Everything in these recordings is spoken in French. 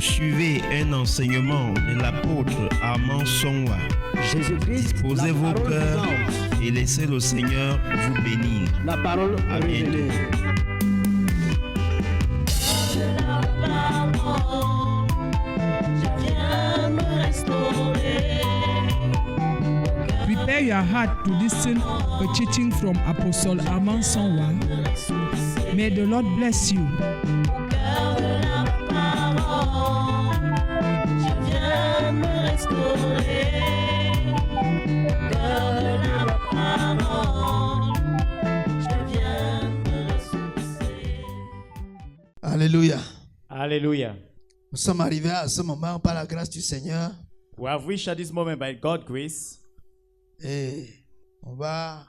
suivez un enseignement de l'apôtre Armand Songwa. Jésus-Christ, Posez la vos parole cœurs vivante, et laissez le Seigneur vous bénir. la parole À bientôt. révélée. Prepare your heart to listen a teaching from Apostle Armand Songwa. May the Lord bless you. Alléluia. Hallelujah. Nous sommes arrivés à ce moment par la grâce du Seigneur We have reached at this moment by God's grace, et on va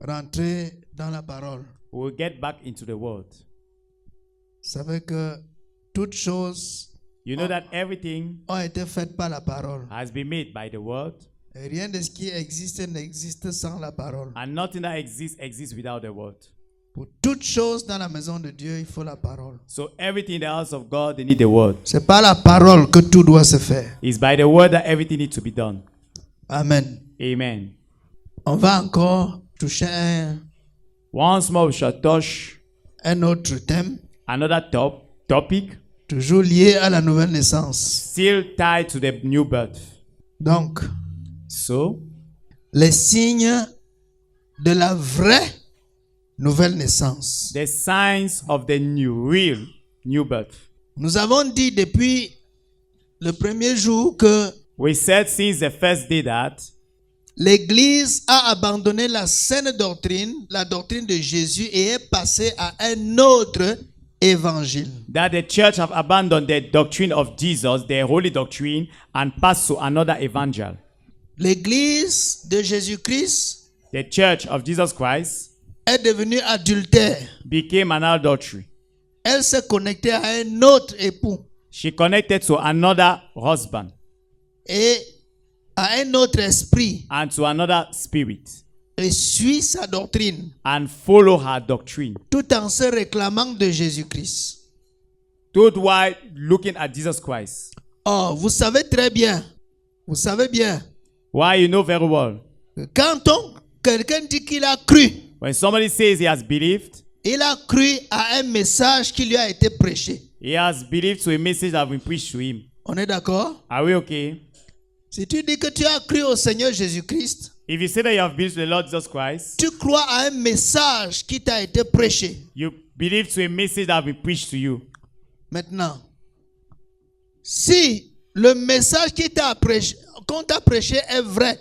rentrer dans la parole. we will get back into the word. Vous savez que toutes choses You know that everything ont été faites par la parole. has been made by the word, Et rien de ce qui existe n'existe sans la parole. and nothing that exists without the word. Pour toutes choses dans la maison de Dieu, il faut la parole. So everything in the house of God, they need the word. C'est par la parole que tout doit se faire. It's by the word that everything needs to be done. Amen. Amen. On va encore toucher Once more, we shall touch un autre thème, another topic, toujours lié à la nouvelle naissance. still tied to the new birth. Donc, So, les signes de la vraie nouvelle naissance. the signs of the real new birth. Nous avons dit depuis le premier jour que We said since the first day that l'Église a abandonné la saine doctrine, la doctrine de Jésus, et est passée à un autre évangile. that the church have abandoned the doctrine of Jesus, the holy doctrine, and passed to another evangel. L'Église de Jésus-Christ The church of Jesus Christ est devenue adultère. became an adultery. Elle s'est connectée à un autre époux She connected to another husband et à un autre esprit and to another spirit et suit sa doctrine and follow her doctrine. tout en se réclamant de Jésus-Christ. Tout while looking at Jesus Christ. Oh, vous savez très bien, vous savez bien, Why you know very well. que quand quelqu'un dit qu'il a cru, When somebody says he has believed, il a cru à un message qui lui a été prêché. he has believed to a message that has been preached to him. On est d'accord? Are we okay? Si tu dis que tu as cru au Seigneur Jésus-Christ, If you say that you have believed to the Lord Jesus Christ, tu crois à un message qui t'a été prêché. you believe to a message that has been preached to you. Maintenant, si le message qu'on t'a prêché est vrai,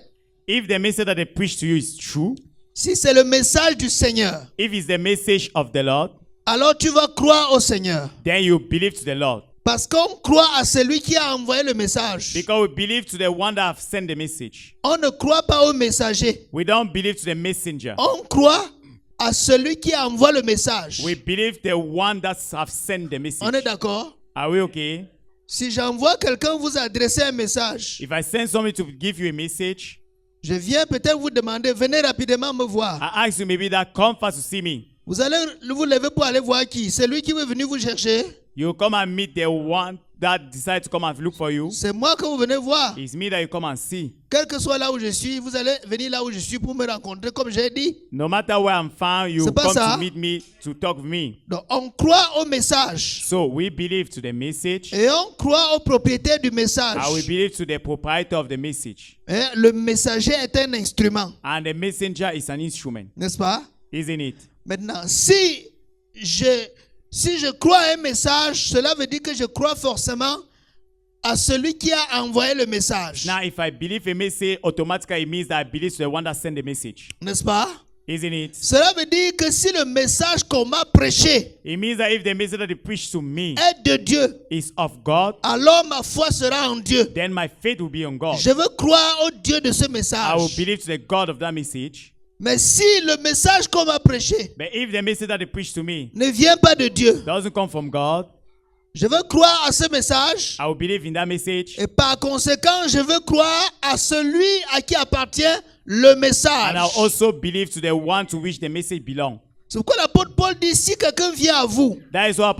If the message that they preach to you is true, si c'est le message du Seigneur, if it's the message of the Lord, alors tu vas croire au Seigneur. then you believe to the Lord. Parce qu'on croit à celui qui a envoyé le message. Because we believe to the one that have sent the message. On ne croit pas au messager. We don't believe to the messenger. On croit à celui qui envoie le message. We believe the one that have sent the message. On est d'accord? Are we okay? Si j'envoie quelqu'un vous adresser un message, If I send somebody to give you a message, je viens peut-être vous demander, venez rapidement me voir. I ask you maybe that come fast to see me. Vous allez vous lever pour aller voir qui? C'est lui qui est venu vous chercher. You come and meet the one that decided to come and look for you. C'est moi que vous venez voir. It's me that you come and see. Quel que soit là où je suis, vous allez venir là où je suis pour me rencontrer, comme j'ai dit. No matter where I'm found, you C'est pas come ça. to meet me to talk with me. Donc, on croit au message. So we believe to the message, Et on croit au propriétaire du message. and we believe to the proprietor of the message. Hein, le messager est un instrument, And the messenger is an instrument, n'est-ce pas? isn't it? Maintenant, si je crois à un message, cela veut dire que je crois forcément à celui qui a envoyé le message. Now, if I believe a message, automatically it means that I believe to the one that sent the message, N'est-ce pas? isn't it? Cela veut dire que si le message qu'on m'a prêché It means that if the message that they preach to me est de Dieu, is of God, alors ma foi sera en Dieu. then my faith will be on God. Je veux croire au Dieu de ce I will message. believe to the God of that message. Mais si le message qu'on m'a prêché But if the message that they preach to me ne vient pas de Dieu, doesn't come from God, je veux croire à ce message I will believe in that message. et par conséquent, je veux croire à celui à qui appartient le And message. I'll also believe to the one to which the message belongs. C'est pourquoi l'apôtre Paul dit, si quelqu'un vient à vous, That is what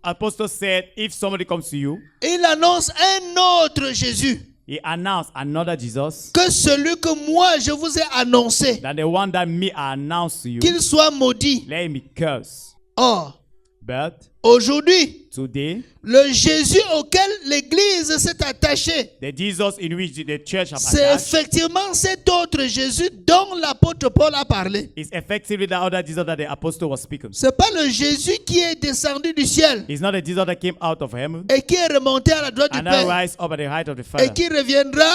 Apostle said, if somebody comes to you, et il annonce un autre Jésus he announced another Jesus que celui que moi je vous ai annoncé, than the one that me I announced to you, qu'il soit maudit. let him be cursed. Or, But aujourd'hui, today, le Jésus auquel l'Église s'est attachée, the Jesus in which the church have c'est attached effectivement cet autre Jésus dont l'apôtre Paul a parlé. is effectively the other Jesus that the apostle was speaking. C'est pas le Jésus qui est descendu du ciel It's not the Jesus that came out of heaven et qui est remonté à la droite du and that Père rise up at the height of the et Father qui reviendra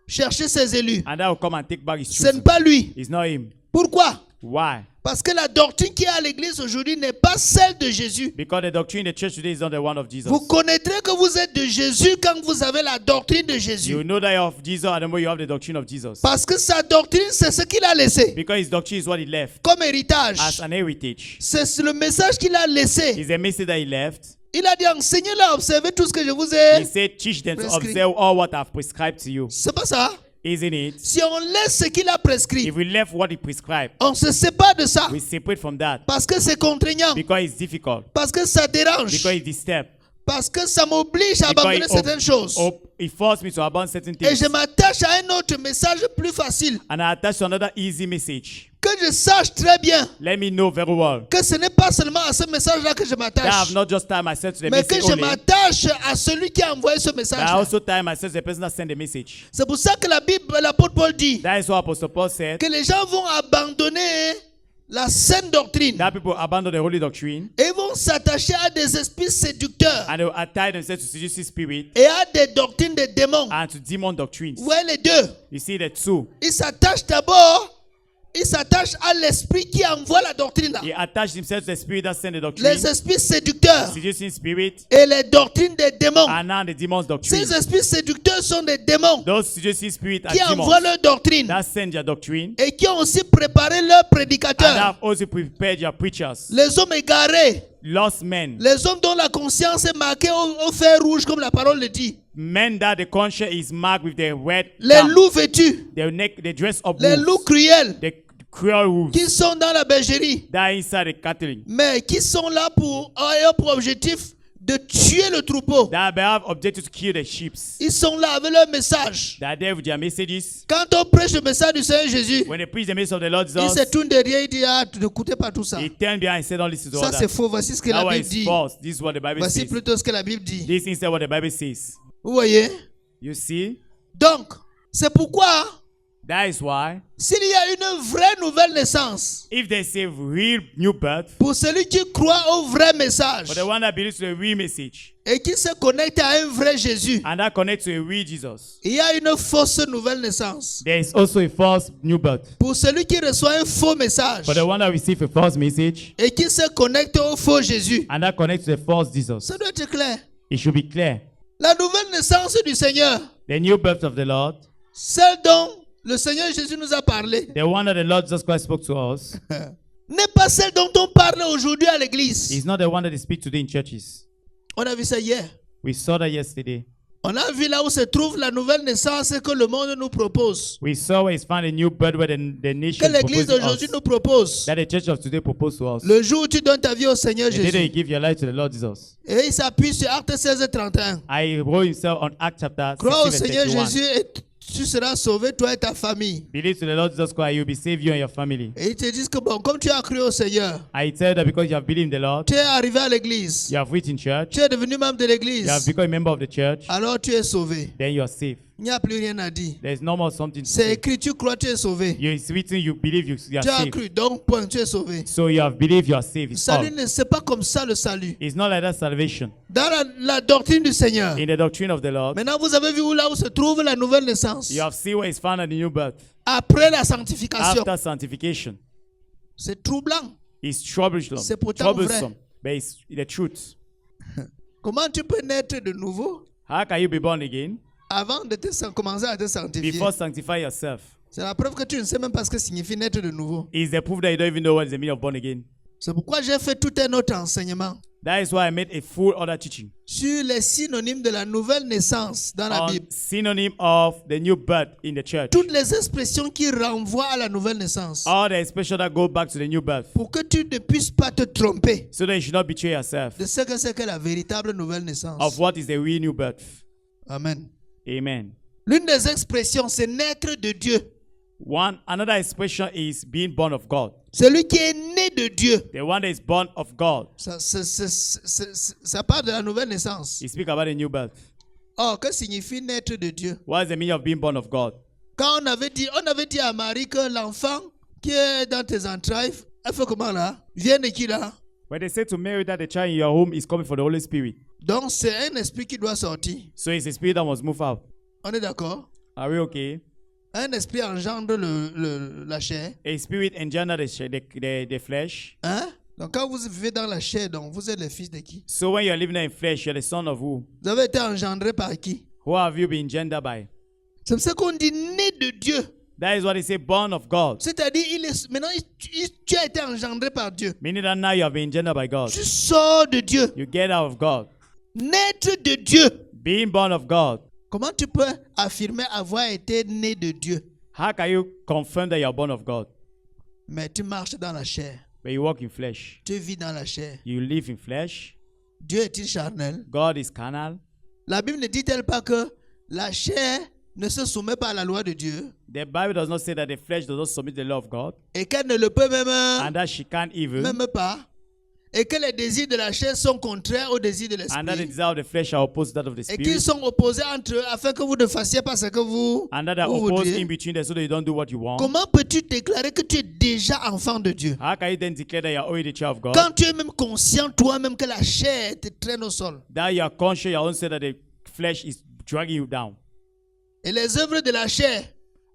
chercher ses élus. and that will come and take back his Ce n'est truth. pas lui. It's not him. Pourquoi? Why? Parce que la doctrine qui est à l'église aujourd'hui n'est pas celle de Jésus. Because the doctrine in the church today is not the one of Jesus. Vous connaîtrez que vous êtes de Jésus quand vous avez la doctrine de You Jésus. know that you're of Jesus and the more you have the doctrine of Jesus. Parce que sa doctrine, c'est ce qu'il a laissé Because his doctrine is what he left comme héritage. as an heritage. C'est le message qu'il a laissé. It's a message that he left. Il a dit, enseignez-leur à observer tout ce que je vous He ai. said, teach them to prescrit. observe all what I've prescribed to you. C'est pas ça. Isn't it? Si on laisse ce qu'il a prescrit, If we left what he prescribed, on se sépare de ça. we separate from that Parce que c'est contraignant. because it's difficult, Parce que ça dérange. because it's disturbed, Parce que ça m'oblige à because abandonner certaines choses. it forced me to abandon certain Et things. je m'attache à un autre message plus facile. And I attach to another easy message. Que je sache très bien Let me know very well que ce n'est pas seulement à ce message-là que je that I m'attache, have not just tied myself to the mais que message je only, m'attache à celui qui a envoyé ce but I message-là. also tie myself to the person that sent the message. C'est pour ça que la Bible, l'apôtre Paul dit That is what Apostle Paul said, que les gens vont abandonner la saine doctrine that people abandon the holy doctrine et vont s'attacher à des esprits séducteurs and they will tie themselves to seducing spirit et à des doctrines de démons. and to demon doctrines. Vous voyez les deux. You see the two. Ils s'attachent d'abord, ils s'attachent à l'esprit qui envoie la doctrine là. He attached himself to the spirit that sent the doctrine, Les esprits séducteurs seducing spirit, et les doctrines des démons. and now the demon's doctrine. Ces esprits séducteurs sont des démons Those seducing spirits are qui envoient demons leur doctrine that send their doctrine et qui ont aussi préparé leurs and prédicateurs. have also prepared their preachers, Les hommes égarés, lost men, les hommes dont la conscience est marquée au fer rouge comme la parole le dit. men that the conscience is marked with the red Les stamp, loups vêtus, they dress up les wolves, loups cruels the cruel wolves qui sont dans la bergerie, that are inside the cattle, mais qui sont là pour ayant pour objectif de tuer le troupeau. that have objected to kill the sheep, Ils sont là avec leur message. that are there with their messages. Quand on prêche le message du Seigneur Jésus, When they preach the message of the Lord il Jesus, se tourne derrière, il dit, ah, n'écoutez pas tout ça. he turned behind and said, don't listen to all Ça c'est that. faux, voici ce que That la one Bible is dit. false. This is what the Bible Voici says. plutôt ce que la Bible dit. This is instead what the Bible says. Vous voyez? You see? Donc, c'est pourquoi, That is why, s'il y a une vraie nouvelle naissance, if they say real new birth, pour celui qui croit au vrai message for the one that believes to the real message, et qui se connecte à un vrai Jésus, and that connects to a real Jesus, il y a une fausse nouvelle naissance. there is also a false new birth. Pour celui qui reçoit un faux message For the one that receives a false message, et qui se connecte au faux Jésus, and that connects to the false Jesus, ça doit être clair. it should be clear. La nouvelle naissance du Seigneur, The new birth of the Lord, celle dont le Seigneur Jésus nous a parlé, the one that the Lord Jesus Christ spoke to us, n'est pas celle dont on parle aujourd'hui à l'église. is not the one that they speak today in churches. On a vu ça hier. We saw that yesterday. On a vu là où se trouve la nouvelle naissance que le monde nous propose, We saw where it's found a new birth where the nation que l'église proposes d'aujourd'hui us, nous propose. that the church of today proposed to us. Le jour où tu donnes ta vie au Seigneur The day that you Jésus. give your life to the Lord Jesus. Et il s'appuie sur Actes 16 31. I wrote himself on Acts chapter Crois au 16 Seigneur verse 31. Jésus et tu seras sauvé, toi et ta famille. Believe to the Lord Jesus Christ, you'll be saved, you and your family. Et ils te disent que bon, comme tu as cru au Seigneur, I tell that because you have believed in the Lord, tu es arrivé à l'église, you have reached in church, tu es devenu membre de you have l'église, become a member of the church, alors tu es sauvé. then you are safe. Il n'y a plus rien à dire. There is no more something to C'est say. écrit, tu crois, tu es sauvé. It's written, you believe, you are Tu as saved. cru, donc point, tu es sauvé. So you have believed, you are saved. Le It's all. salut, c'est pas comme ça le salut. It's not like that salvation. Dans la doctrine du Seigneur. In the doctrine of the Lord, Maintenant, vous avez vu où là où se trouve la nouvelle naissance. you have seen where it's found in the new birth. Après la sanctification. After sanctification. C'est troublant. It's troublesome. C'est pourtant Troublesome. But it's the truth. Comment tu peux naître de nouveau How can you be born again avant de commencer à te sanctifier? before sanctify yourself? C'est la preuve que tu ne sais même pas ce que signifie naître de nouveau. Is the proof that you don't even know what is the meaning of born again. C'est pourquoi j'ai fait tout un autre enseignement. That is why I made a full other teaching sur les synonymes de la nouvelle naissance dans la on Bible. synonym of the new birth in the church. Toutes les expressions qui renvoient à la nouvelle naissance. All the expressions that go back to the new birth, Pour que tu ne puisses pas te tromper so that you should not betray yourself de ce que c'est que la véritable nouvelle naissance. of what is the real new birth. Amen. Amen. L'une des expressions, c'est naître de Dieu. Another expression is being born of God. Celui qui est né de Dieu. The one that is born of God. Ça parle de la nouvelle naissance. He speaks about the new birth. Oh, que signifie naître de Dieu? What is the meaning of being born of God? Quand on avait dit à Marie que l'enfant qui est dans tes entrailles, elle fait comment là? Vient de qui là? When they say to Mary that the child in your home is coming from the Holy Spirit, Donc c'est un esprit qui doit sortir. so it's a spirit that must move out. On est d'accord? Are we okay? Un esprit engendre la chair. A spirit engender the flesh. Hein? Donc quand vous vivez dans la chair, donc vous êtes le fils de qui? So when you're living in flesh, you're the son of who? Vous avez été engendré par qui? Who have you been engendered by? C'est pour ça qu'on dit né de Dieu. That is what they say, born of God. C'est-à-dire, maintenant, tu as été engendré par Dieu. Meaning that now you have been engendered by God. Tu sors de Dieu. You get out of God. Naître de Dieu. Being born of God. Comment tu peux affirmer avoir été né de Dieu? How can you confirm that you are born of God? Mais tu marches dans la chair. But you walk in flesh. Tu vis dans la chair. You live in flesh. Dieu est-il charnel? God is carnal. La Bible ne dit-elle pas que la chair ne se soumet pas à la loi de Dieu? The Bible does not say that the flesh does not submit to the law of God. Et qu'elle ne le peut And that she can't even. même pas. Et que les désirs de la chair sont contraires aux désirs de And that the l'esprit. desire of the flesh are opposed to that of the Et qu'ils spirit. sont opposés entre eux afin que vous ne fassiez pas ce que vous And that they are vous opposed voudriez. in between them so that you don't do what you want. Comment peux-tu déclarer que tu es déjà enfant de Dieu? How can you then declare that you are already the child of God? Quand tu es même conscient toi-même que la chair te traîne au sol. That you are conscious, you also say that the flesh is dragging you down. Et les œuvres de la chair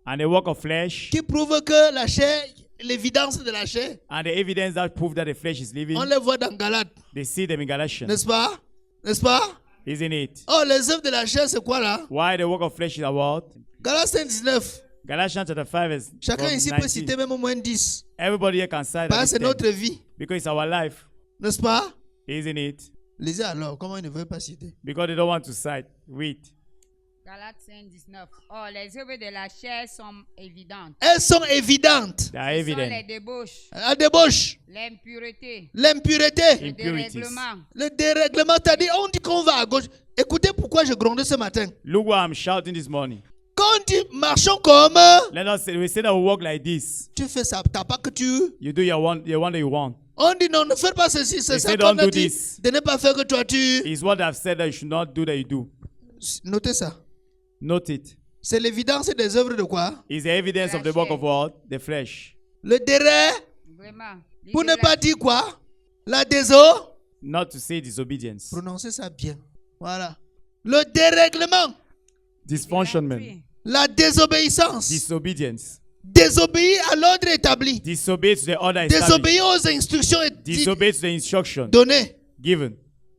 And the work of flesh qui prouvent que la chair, l'évidence de la chair, and the evidence that prove that the flesh is living, on les voit dans Galates, they see them in Galatians. n'est-ce pas? N'est-ce pas? Isn't it? Oh, les œuvres de la chair, c'est quoi là? Why the work of flesh is about? Galates 5:19. Galatians chapter 5 verse Chacun from ici peut 19. citer même au moins 10. Everybody here can cite Parce que that c'est notre vie, because it's our life, n'est-ce pas? isn't it? Lisez alors, comment ils ne veulent pas citer? Because they don't want to cite. Read. Galates 5:19. Or, les œuvres de la chair sont évidentes. Elles sont évidentes. They are Ce sont les evident. débauches, La débauche, l'impureté, l'impureté, le Impurities. dérèglement, le dérèglement. C'est-à-dire, on dit qu'on va à gauche. Écoutez pourquoi je gronde ce matin. Look what I'm shouting this morning. Quand on dit marchons comme, Let us say, we say that we walk like this. tu fais ça. T'as pas que tu. You do your one that you want. On dit non, ne fais pas ceci, c'est They ça. say Qu'on don't a do dit this. de ne pas faire que toi tu. It's what I've said that you should not do that you do. Notez ça. Note it. C'est l'évidence des œuvres de quoi? It's the evidence of the work of what? The flesh. Le dérèglement. vraiment. Pour ne pas l'idolâtrie, dire quoi? La déso. Not to say disobedience. Prononcez ça bien. Voilà. Le dérèglement. Dysfunctionment. La désobéissance. Disobedience. Désobéir à l'ordre établi. Disobey to the order established. Désobéir aux instructions Disobey to the instruction données. given.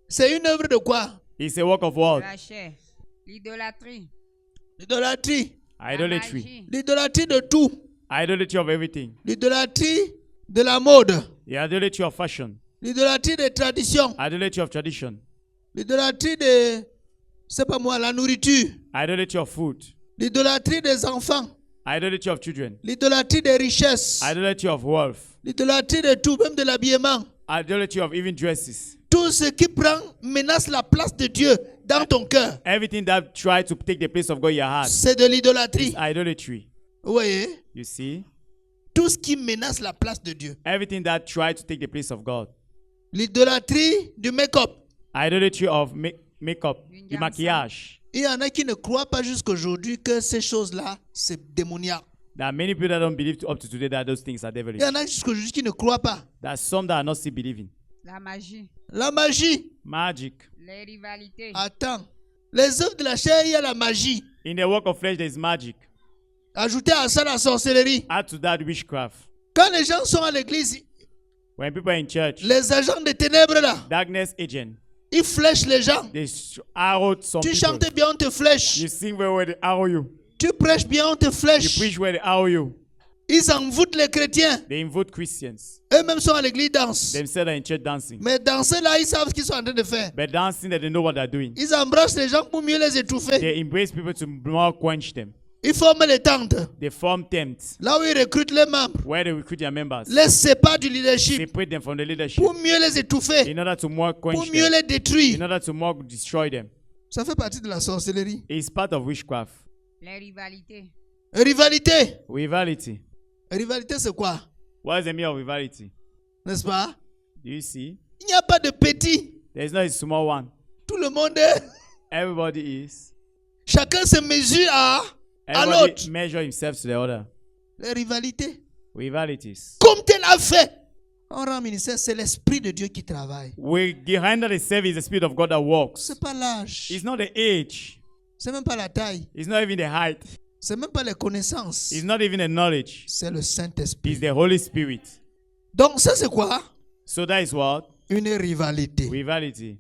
C'est une œuvre de quoi? It's a work of what? la chair, l'idolâtrie, L'idolâtrie. la Idolatry. magie, L'idolâtrie de tout. Idolatry of everything. L'idolâtrie de la mode. The idolatry of fashion. L'idolâtrie des traditions. Idolatry of tradition. L'idolâtrie de, c'est pas moi, la nourriture. Idolatry of food. L'idolâtrie des enfants. Idolatry of children. L'idolâtrie des richesses. Idolatry of wealth. L'idolâtrie de tout, même de l'habillement. Idolatry of even dresses. Tout ce qui prend, menace la place de Dieu dans ton cœur. Everything that tries to take the place of God in your heart C'est de is l'idolâtrie. idolatry. Vous voyez? You see? Tout ce qui menace la place de Dieu. Everything that tries to take the place of God. L'idolâtrie du make-up. Idolatry of makeup, Une the gamme maquillage. Il y en a qui ne croient pas jusqu'aujourd'hui que ces choses-là, c'est démoniaque. There are many people that don't believe up to today that those things are Il devilish. y en a jusqu'aujourd'hui qui ne croient pas. There are some that are not still believing. la magie, La magie. Magic. les rivalités, Attends. Les œuvres de la chair, il y a la magie. In the work of flesh, there is magic. Ajoutez à ça la sorcellerie. Add to that witchcraft. Quand les gens sont à l'église, When people are in church, les agents des ténèbres là, darkness agent, ils flèchent les gens. they arrow some Tu people. chantes bien, on te flèche. You sing well where they arrow you. Tu prêches bien, on te You flèche. preach where they arrow you. Ils envoûtent les chrétiens. They invite Christians. Eux-mêmes sont à l'église, dansent. Themselves are in church dancing. Mais danser là, ils savent ce qu'ils sont en train de faire. But dancing, they don't know what they're doing. Ils embrassent les gens pour mieux les étouffer. They embrace people to more quench them. Ils forment les tentes. They form tents Là où ils recrutent les membres. where they recruit their members. Les séparent du leadership. Separate them from the leadership Pour mieux les étouffer. in order to more Pour quench mieux them, les détruire. in order to more destroy them. Ça fait partie de la sorcellerie. It's part of witchcraft. Les rivalités. Rivalité. Rivality. Rivalité, c'est quoi? What is the meaning of rivality? N'est-ce pas? Do you see? Il n'y a pas de petit. There's not a small one. Tout le monde est. Everybody is. Chacun se mesure à l'autre. Everybody measure himself to the other. Les rivalités. Rivalities. Comme tel a fait. On rend ministère, c'est l'Esprit de Dieu qui travaille. We behind the service, the Spirit of God that walks. C'est pas l'âge. It's not the age. C'est même pas la taille. It's not even the height. C'est même pas les connaissances. It's not even the knowledge. C'est le It's Saint-Esprit. the Holy Spirit. Donc ça c'est quoi? So that is what? Une rivalité. Rivality.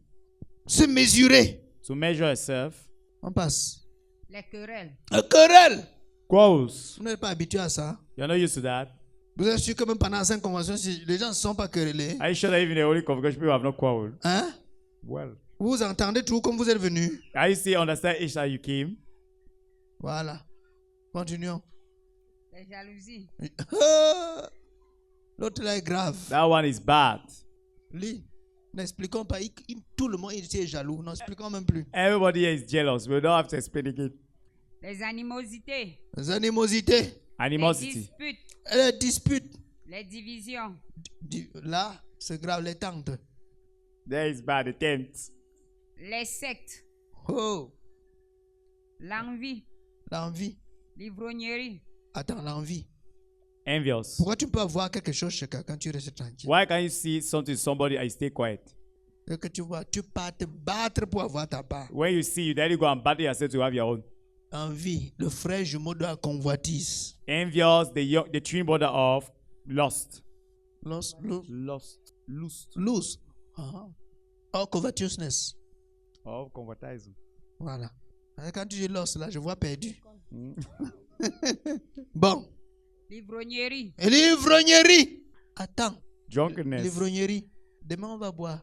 Se mesurer. To measure yourself. On passe. Les querelles. Un querelle. Quarrels. Vous n'êtes pas habitué à ça. You're not used to that. Vous êtes sûr que même pendant la Sainte Convention, si les gens ne se sont pas querellés. Are you sure that even the Holy Congregation people have not quarreled? Hein? Well. Vous entendez tout comme vous êtes venus. Are you still understand each time you came? Voilà. Continuons. Les jalousies. L'autre là est grave. That one is bad. Lis. N'expliquons pas. Tout le monde est jaloux. N'expliquons même plus. Everybody here is jealous. We don't have to explain again. Les animosités. Les animosités. Les Animosity. disputes. Les disputes. Les divisions. Là, c'est grave. Les tentes. There is bad. The tent. Les sectes. Oh. L'envie. L'envie. L'ivrognerie. Attends, l'envie. Envious. Pourquoi tu peux avoir quelque chose chez quelqu'un, tu restes tranquille? Why can't you see something somebody and stay quiet? Et que tu vois, tu pars te battre pour avoir ta part. When you see, you then you go and battle yourself to have your own. Envie. Le frère jumeau de la convoitise. Envious, the twin brother of lust. Lust. Or covetousness. Of convertism. Voilà. Quand tu dis lust, là, je vois perdu. Bon. L'ivrognerie. Et l'ivrognerie. Attends. Drunkenness. L'ivrognerie. Demain, on va boire.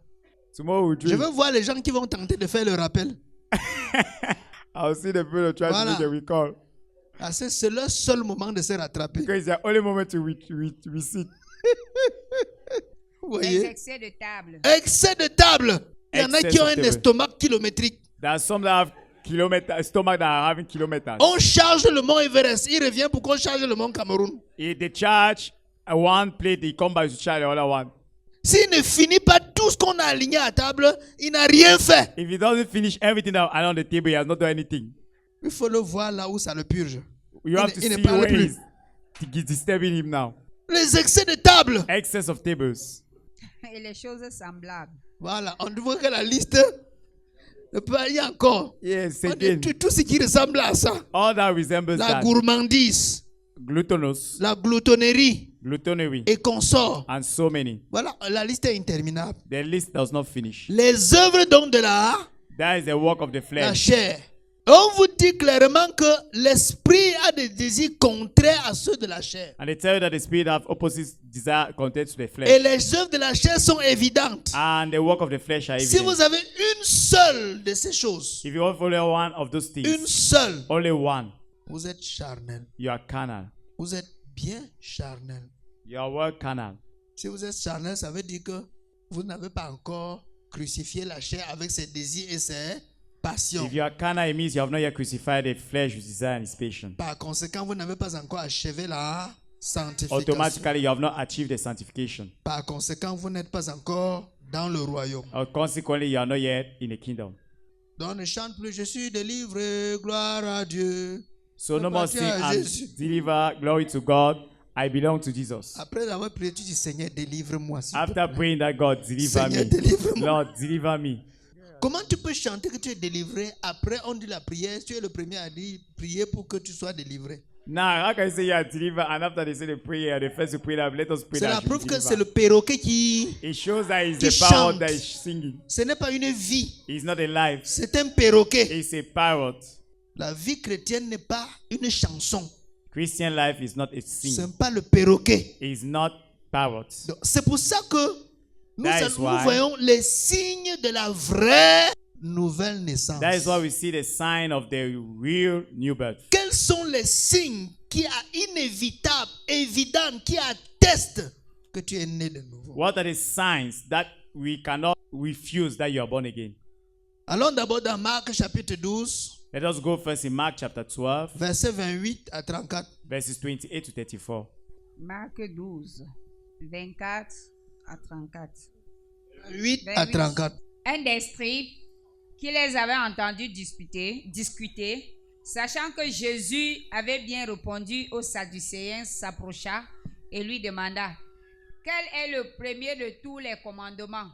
Tomorrow we Je drink. veux voir les gens qui vont tenter de faire le rappel. I'll see the people try Voilà. to make a recall. Ah, c'est le seul moment de se rattraper. Because it's the only moment to receive. Vous Les voyez? excès de table. Excès de table. Il y en a Excess qui ont of un table. estomac kilométrique. There are some that have stomach that are having kilometers. On charge le mont Everest. Il revient pour qu'on charge le mont Cameroun. If they charge one plate, they come back to charge the other one. S'il ne finit pas tout ce qu'on a aligné à table, il n'a rien fait. If he doesn't finish everything that around the table, he has not done anything. Il faut le voir là où ça le purge. You have to Il ne see parle where plus. he's disturbing him now. Les excès de table. Excess of tables. Et les choses semblables. Voilà, on voit que la liste ne peut pas y encore. Yes, On dit again. tout ce qui ressemble à ça. All that resembles La that. gourmandise, Gluttonous, la gloutonnerie gluttony, et consorts. and so many. Voilà, la liste est interminable. The list does not finish. Les œuvres donc de That is the work of the la flesh. chair. On vous dit clairement que l'esprit a des désirs contraires à ceux de la chair. And they tell you that the spirit have opposite desire compared to the Et flesh. les œuvres de la chair sont évidentes. And the work of the flesh are Si evident. vous avez une seule de ces choses, If you want only one of those une things, seule, only one, vous êtes charnel. you are carnal. Vous êtes bien charnel. You are well carnal. Si vous êtes charnel, ça veut dire que vous n'avez pas encore crucifié la chair avec ses désirs et ses passions. If you are carnal, it means you have not yet crucified the flesh with desire and its passion. Par conséquent, vous n'avez pas encore achevé la sanctification. Automatically, you have not achieved the sanctification. Par conséquent, vous n'êtes pas encore dans le royaume. Or consequently, you are not yet in the kingdom. Donc ne chante plus, je suis délivré, gloire à Dieu. So no more sing Appartient à and Jésus. deliver glory to God. I belong to Jesus. Après avoir prié, tu dis Seigneur, délivre-moi. s'il te After plaît. praying that God deliver Seigneur, me, délivre-moi. Lord deliver me. Comment tu peux chanter que tu es délivré, après on dit la prière, tu es le premier à dire prier pour que tu sois délivré. Now, how can you say you are delivered and after they say the prayer, the first to pray that let us pray C'est that la you be preuve que delivered. c'est le perroquet qui... It shows that it's qui the power chante. that is singing. Ce n'est pas une vie, It's not a life. c'est un perroquet. It's a parrot. La vie chrétienne n'est pas une chanson. Christian life is not a Ce sin. n'est pas le perroquet. It's not parrot. Donc, c'est pour ça que nous, That is nous why- voyons les signes de la vraie nouvelle naissance. That is why we see the sign of the real new birth. Quels sont les signes qui sont inévitables, évidents, qui attestent que tu es né de nouveau? What are the signs that we cannot refuse that you are born again? Allons d'abord dans Marc chapitre 12, Let us go first in Mark chapter 12, versets 28 à 34. verses 28 to 34. Marc 12, 24 à 34. 8 à 34. Un des scribes qui les avait entendus discuter, sachant que Jésus avait bien répondu aux Sadducéens, s'approcha et lui demanda, quel est le premier de tous les commandements?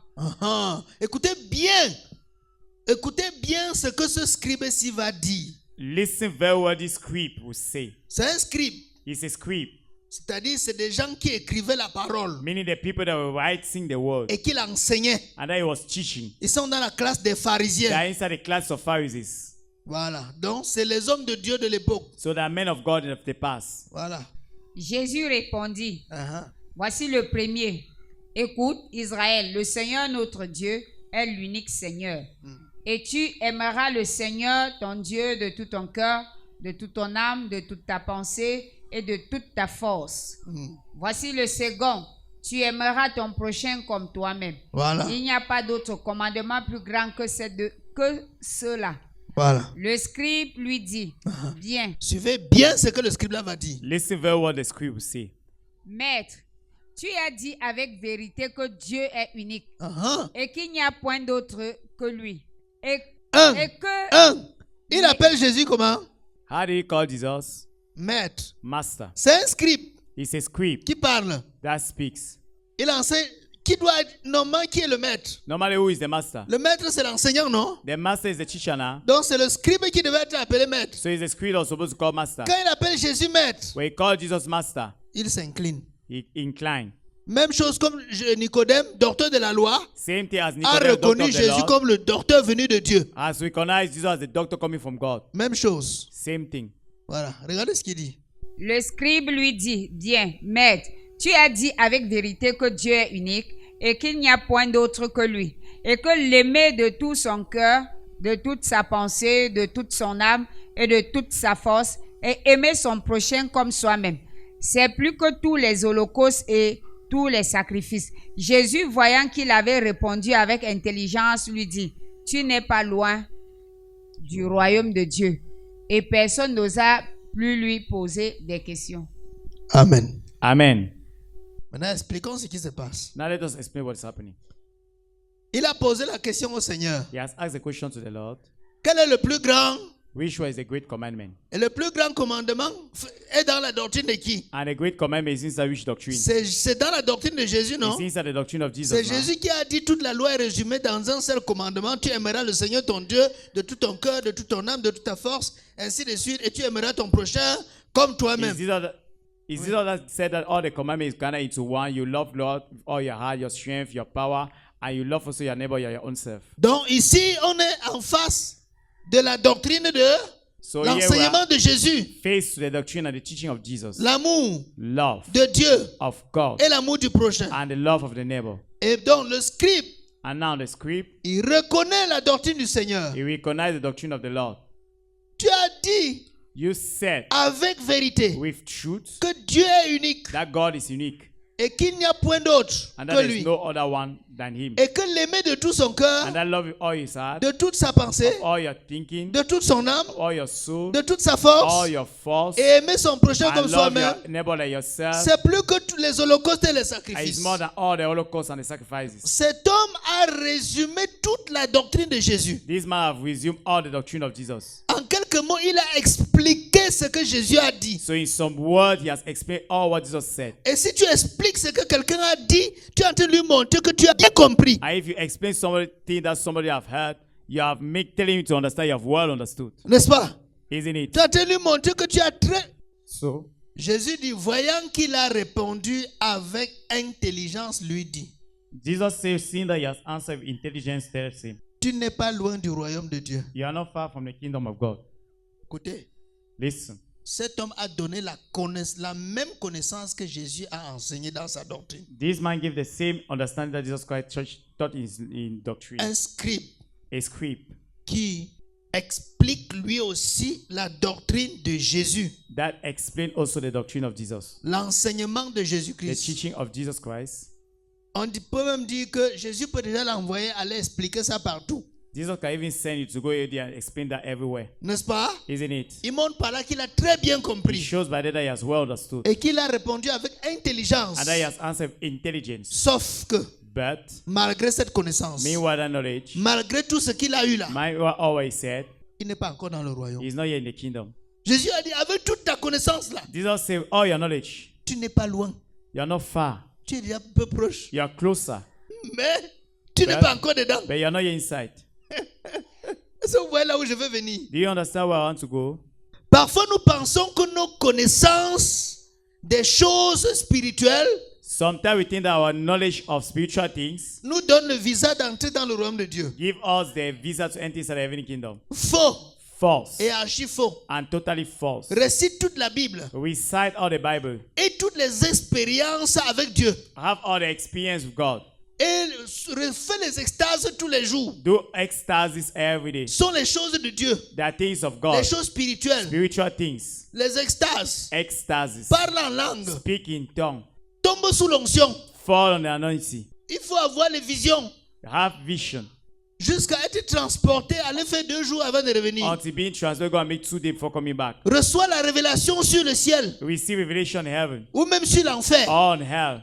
Écoutez bien ce que ce scribe-ci va dire. Listen very well this scribe will say. C'est un scribe, He's a scribe, c'est-à-dire c'est des gens qui écrivaient la parole meaning the people that were writing the word. et qui l'enseignaient. And that he was teaching. Ils sont dans la classe des They pharisiens. are inside the class of Pharisees. Voilà, donc c'est les hommes de Dieu de l'époque. So they are men of God of the past. Voilà. Jésus répondit, Uh-huh. voici le premier. Écoute, Israël, le Seigneur notre Dieu est l'unique Seigneur. Et tu aimeras le Seigneur, ton Dieu, de tout ton cœur, de toute ton âme, de toute ta pensée et de toute ta force. Voici le second. Tu aimeras ton prochain comme toi-même. Voilà. Il n'y a pas d'autre commandement plus grand que cela. Voilà. Le scribe lui dit, bien, Suivez bien ce que le scribe là va dire. Listen very well what the scribe will say. maître, tu as dit avec vérité que Dieu est unique Uh-huh. et qu'il n'y a point d'autre que lui. Et Un. que Il appelle Jésus comment? How do you call Jesus? Maître. Master. C'est un scribe He's a scribe qui parle. that speaks. Il enseigne. Qui doit être, normalement, qui est le maître? Normally, who is the master? Le maître, c'est l'enseignant, non? The master is the teacher now. Donc, c'est le scribe qui devait être appelé maître. So he's a scribe also supposed to call master. Quand il appelle Jésus maître, When he called Jesus master, il s'incline. he inclined. Même chose comme Nicodème, docteur de la loi, Same thing as a Nicodemus, doctor reconnu of the Jésus law, comme le docteur venu de Dieu. has recognized Jesus as the doctor coming from God. Même chose. Same thing. Voilà. Regardez ce qu'il dit. le scribe lui dit, bien, maître, tu as dit avec vérité que Dieu est unique et qu'il n'y a point d'autre que lui, et que l'aimer de tout son cœur, de toute sa pensée, de toute son âme et de toute sa force, et aimer son prochain comme soi-même. C'est plus que tous les holocaustes et tous les sacrifices. Jésus, voyant qu'il avait répondu avec intelligence, lui dit, tu n'es pas loin du royaume de Dieu. Et personne n'osa plus lui poser des questions. Amen. Amen. Maintenant, expliquons ce qui se passe. Now let us explain what is happening. Il a posé la question au Seigneur. He has asked a question to the Lord. Quel est le plus grand? Which one is the great commandment? Et le plus grand commandement est dans la doctrine de qui? And the great commandment is inside which doctrine? C'est dans la doctrine de Jésus, non? It's inside the doctrine of Jesus. C'est now. Jésus qui a dit toute la loi est résumée dans un seul commandement. Tu aimeras le Seigneur ton Dieu de tout ton cœur, de toute ton âme, de toute ta force, ainsi de suite. Et tu aimeras ton prochain comme toi-même. Is this all that said that all the commandments is gathered into one? You love Lord with all your heart, your strength, your power, and you love also your neighbor, your own self. Donc ici, on est en face de la doctrine de So here we l'enseignement are de Jésus. face to the doctrine and the teaching of Jesus. L'amour Love de Dieu of God et l'amour du prochain. and the love of the neighbor. Et donc le scribe, And now the scribe, il reconnaît la doctrine du Seigneur. he recognized the doctrine of the Lord. Tu as dit You said avec vérité with truth que Dieu est unique that God is unique et qu'il n'y a point d'autre and que that there is lui. no other one than him. Et que l'aimer de tout son cœur, And that love with all his heart, de toute sa pensée, all your thinking, de toute son âme, all your soul, de toute sa all force, your force, et aimer son prochain and comme love soi-même, your neighbor like yourself. c'est plus que tous les holocaustes et les And it's sacrifices. more than all the holocaust and the sacrifices. Cet homme a résumé toute la doctrine de Jésus. This man have resumed all the doctrine of Jesus. En quelques mots, il a expliqué ce que Jésus a dit. So in some words, he has explained all what Jesus said. Et si tu expliques ce que quelqu'un a dit, tu es en train de lui montrer que tu as bien compris. And if you explain something that somebody have heard, you have telling him to understand, you have well understood. N'est-ce pas? Isn't it? Tu es en train de lui montrer que tu as très... So, Jésus dit, voyant qu'il a répondu avec intelligence, lui dit, Jesus says, seeing that he has answered with intelligence, tells him, tu n'es pas loin du royaume de Dieu. you are not far from the kingdom of God. Écoutez, Listen, Cet homme a donné la même connaissance que Jésus a enseigné dans sa doctrine. This man gave the same understanding that Jesus Christ taught in doctrine. Un scribe A scribe qui explique lui aussi la doctrine de Jésus, that explained also the doctrine of Jesus. l'enseignement de The Jésus-Christ. teaching of Jesus Christ. Peut même dire que Jésus peut déjà l'envoyer aller expliquer ça partout. Jesus can even send you to go there and explain that everywhere. N'est-ce pas? Isn't it? Il montre par là qu'il a très bien It compris shows by that he has well understood. et qu'il a répondu avec intelligence. And that he has answered intelligence. Sauf que, But malgré cette connaissance, meanwhile that knowledge, malgré tout ce qu'il a eu là, meanwhile always said, il n'est pas encore dans le royaume. he's not yet in the kingdom. Jésus a dit, avec toute ta connaissance là, Jesus said, all your knowledge, tu n'es pas loin. you're not far. Tu es déjà un peu proche. You're closer. Mais tu n'es Ouais. pas encore dedans. But you're not yet inside. Est-ce que vous voyez là où je veux venir? Do you understand where I want to go? Parfois, nous pensons que nos connaissances des choses spirituelles Sometimes we think that our knowledge of spiritual things nous donnent le visa d'entrer dans le royaume de Dieu. give us the visa to enter inside the heavenly kingdom. Faux False et archi faux. and totally false. Récite toute la Bible Recite all the Bible. et toutes les expériences avec Dieu. Have all the experience with God. Et refais les extases tous les jours. Do ecstasies every day. Ce sont les choses de Dieu, They are things of les God. choses spirituelles, Spiritual things. les extases. Ecstasies. Parle en langue, Speak in tongue. tombe sous l'onction. Fall on the anointing. Il faut avoir les visions Have vision. jusqu'à être transporté, aller faire 2 jours avant de revenir. Until being transferred, go and make 2 days before coming back. Reçois la révélation sur le ciel Receive revelation in heaven. ou même sur l'enfer. On hell.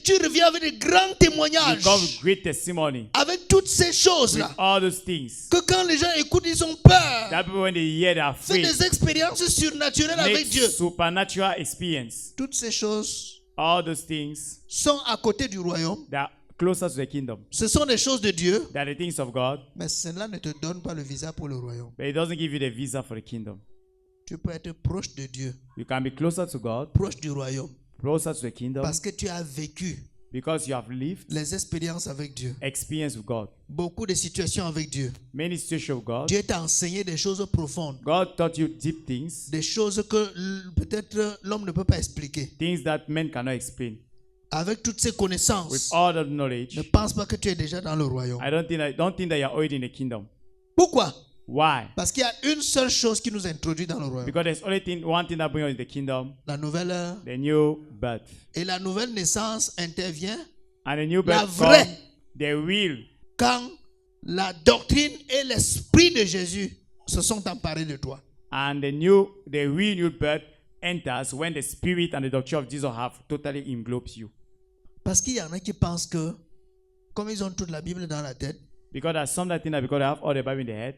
Tu reviens avec des grands témoignages, You come with great testimony. avec toutes ces With choses-là. all those things. Que quand les gens écoutent, ils ont peur. That people when they hear, they are Fais afraid. des expériences surnaturelles Make avec Dieu. supernatural experience. Toutes ces choses All those things sont à côté du royaume. that are closer to the kingdom. Ce sont des choses de Dieu, They are the things of God, mais cela ne te donne pas le visa pour le royaume. but it doesn't give you the visa for the kingdom. Tu peux être proche de Dieu, You can be closer to God, proche du royaume, closer to the kingdom, parce que tu as vécu because you have lived les expériences avec Dieu, experience with God. beaucoup de situations avec Dieu. Many situations with God. Dieu t'a enseigné des choses profondes, God taught you deep things, des choses que peut-être l'homme ne peut pas expliquer. things that men cannot explain. Avec toutes ces With connaissances, all the knowledge, ne pense pas que tu es déjà dans le royaume. I don't think that you're already in the kingdom. Pourquoi? Why? Parce qu'il y a une seule chose qui nous introduit dans le royaume. Because there's only one thing that brings us in the kingdom, La nouvelle heure. the new birth. Et la nouvelle naissance intervient And the new La birth vraie. comes, the will, quand la doctrine et l'esprit de Jésus se sont emparés de toi. and the real new birth enters when the spirit and the doctrine of Jesus have totally enveloped you. Parce qu'il y en a qui pensent que, comme ils ont toute la Bible dans la tête, Because there's some that think that because they have all the Bible in their head,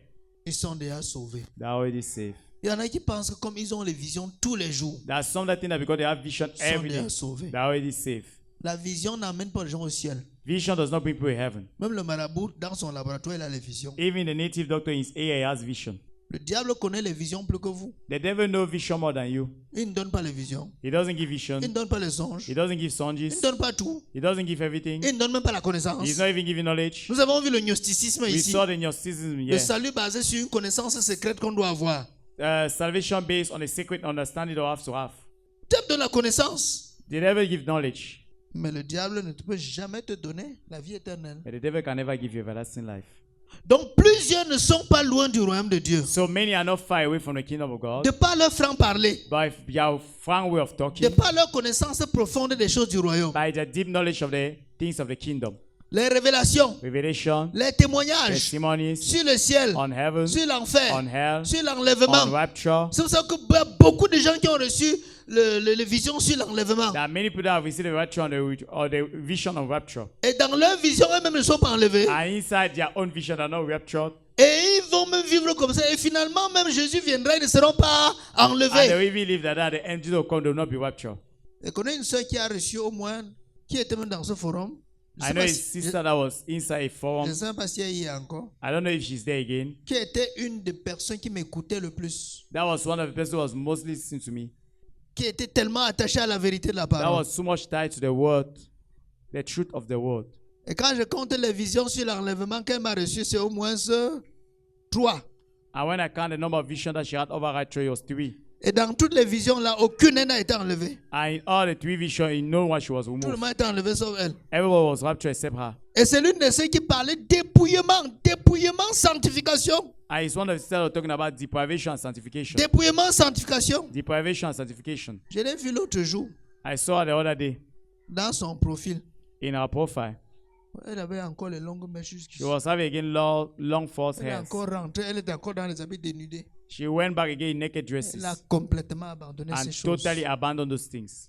ils sont déjà sauvés. they're already safe. Il y en a qui pensent que comme ils ont les visions tous les jours, There's some that think that because they have vision ils sont every day, déjà sauvés. they're already safe. La vision n'emmène pas les gens au ciel. Vision does not bring people to heaven. Même le marabout, dans son laboratoire, il a les visions. Even the native doctor in his area has vision. Le diable connaît les visions plus que vous. The devil knows vision more than you. Il ne donne pas les visions. He doesn't give vision. Il ne donne pas les songes. He doesn't give Il songes. ne donne pas tout. He doesn't give everything. Il ne donne même pas la connaissance. He's not even giving knowledge. Nous avons vu le gnosticisme We ici. saw the Gnosticism Le here. salut basé sur une connaissance secrète qu'on doit avoir. Salvation based on a secret understanding you have to have. Dieu te donne la connaissance. The devil give knowledge, Mais le diable ne peut jamais te donner la vie éternelle. but the devil can never give you everlasting life. Donc plusieurs ne sont pas loin du royaume de Dieu. So many are not far away from the kingdom of God. De par leur franc-parler, By their frank way of de talking, par leur connaissance profonde des choses du royaume, by the deep knowledge of the things of the kingdom, les révélations, revelation, les témoignages testimonies sur le ciel, on heaven, sur l'enfer, on hell, sur on l'enlèvement. rapture. C'est pour ça que beaucoup de gens qui ont reçu les visions sur l'enlèvement, There are many people that have received the rapture or the vision of rapture. et dans leur vision, eux-mêmes ne sont pas enlevés. And inside their own vision are not raptured. Et ils vont même vivre comme ça. Et finalement, même Jésus viendra, ils ne seront pas And enlevés. they will even live that the angels will come, they will not be raptured. Je connais une soeur qui a reçu au moins, qui était même dans ce forum. Je I know ne a sais sister that was inside a forum. sais pas si elle y est encore. I don't know if she's there again. Qui était une des personnes qui m'écoutait le plus. That was one of the people who was mostly listening to me. Qui était tellement attachée à la vérité de la That parole. was so much tied to the word, the truth of the word. Et quand je compte les visions sur l'enlèvement qu'elle m'a reçues, c'est au moins 3. And when I count the number of visions that she had over rapture, it was 3. Et dans toutes les visions là, aucune n'a été enlevée. And in all the three visions, he knew why she was Tout le removed. monde a été enlevé sauf elle. Everyone was raptured except her. Et c'est l'une de ceux qui parlait dépouillement, sanctification. And it's one of the still talking about deprivation and sanctification. Dépouillement, sanctification. Deprivation and sanctification. Je l'ai vu l'autre jour I saw her the other day dans son profil. in her profile. Elle avait encore les longues mèches jusqu'ici. She was having again long false Elle est hairs. encore rentrée, elle était encore dans les habits dénudés. She went back again in naked dresses Elle a complètement abandonné and ces choses. totally abandoned those things.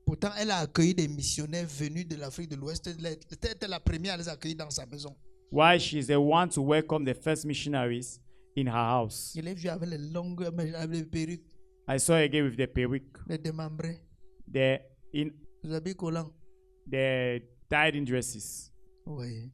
Pourtant, elle a accueilli des missionnaires venus de l'Afrique de l'Ouest. Elle était la première à les accueillir dans sa maison. Why she's the one to welcome the first missionaries in her house. Je l'ai vu avec les longues mèches, avec les perruques, I saw her again with the peruke, les démembrés, the les habits collants. tied in dresses. Oui.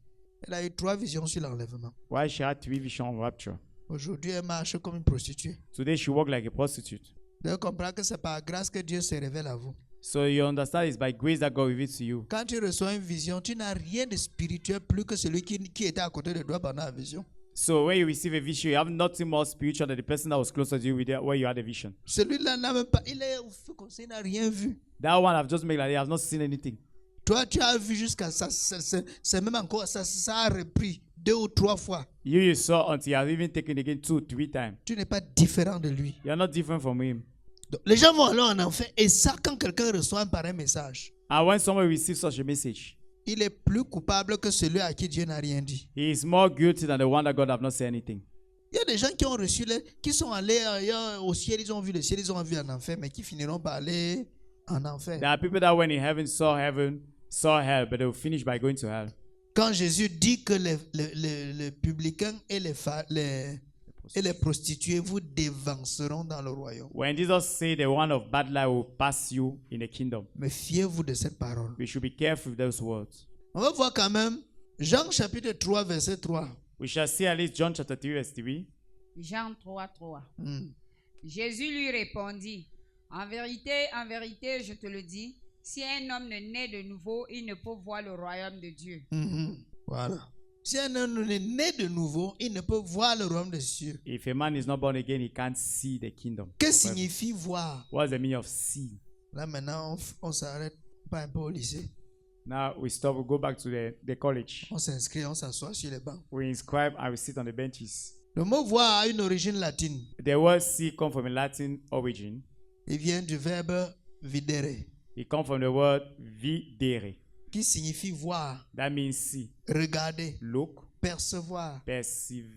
Elle a eu 3 visions sur l'enlèvement. Why she had 3 visions on rapture. Aujourd'hui, elle marche comme une prostituée. Today she walked like a prostitute. Vous devez comprendre que c'est par grâce que Dieu se révèle à vous. So you understand it's by grace that God reveals to you. Quand tu reçois une vision, tu n'as rien de spirituel plus que celui qui était à côté de toi pendant la vision. So when you receive a vision, you have nothing more spiritual than the person that was closer to you with where you had a vision. Celui-là n'a même pas, il est comme ça, il n'a rien vu. That one I've just made like that. I've not seen anything. Toi, tu as vu jusqu'à ça, c'est même encore, ça a repris 2 ou 3 fois. You saw until you have even taken again 2, 3 times. Tu n'es pas différent de lui. You're not different from him. Donc, les gens vont aller en enfer et ça, quand quelqu'un reçoit un pareil message, And when someone receives such a message, il est plus coupable que celui à qui Dieu n'a rien dit. he is more guilty than the one that God have not said anything. Il y a des gens qui ont reçu, qui sont allés au ciel, ils ont vu le ciel, ils ont vu en enfer, mais qui finiront par aller en enfer. There are people that went in heaven, saw hell, but they will finish by going to hell. Quand Jésus dit que les publicains et les prostituées vous dévanceront dans le royaume, When Jesus said the one of bad life will pass you in the kingdom, méfiez-vous de cette parole. we should be careful with those words. On va voir quand même Jean chapitre 3, verset 3. We shall see at least John chapter 3 verse 3. Jean 3, 3. Jésus lui répondit, en vérité, je te le dis, si un homme ne naît de nouveau, il ne peut voir le royaume de Dieu. Voilà. Si un homme est né de nouveau, il ne peut voir le royaume des cieux. If a man is not born again, he can't see the kingdom. Que signifie voir? What's the meaning of see? Là maintenant, on s'arrête pas un peu au lycée. Now we stop, we go back to the college. On s'inscrit, on s'assoit sur les bancs. We inscribe and we sit on the benches. Le mot voir a une origine latine. The word see comes from a Latin origin. Il vient du verbe videre, It comes from the word videre. qui signifie voir, That means see, regarder, look, percevoir perceive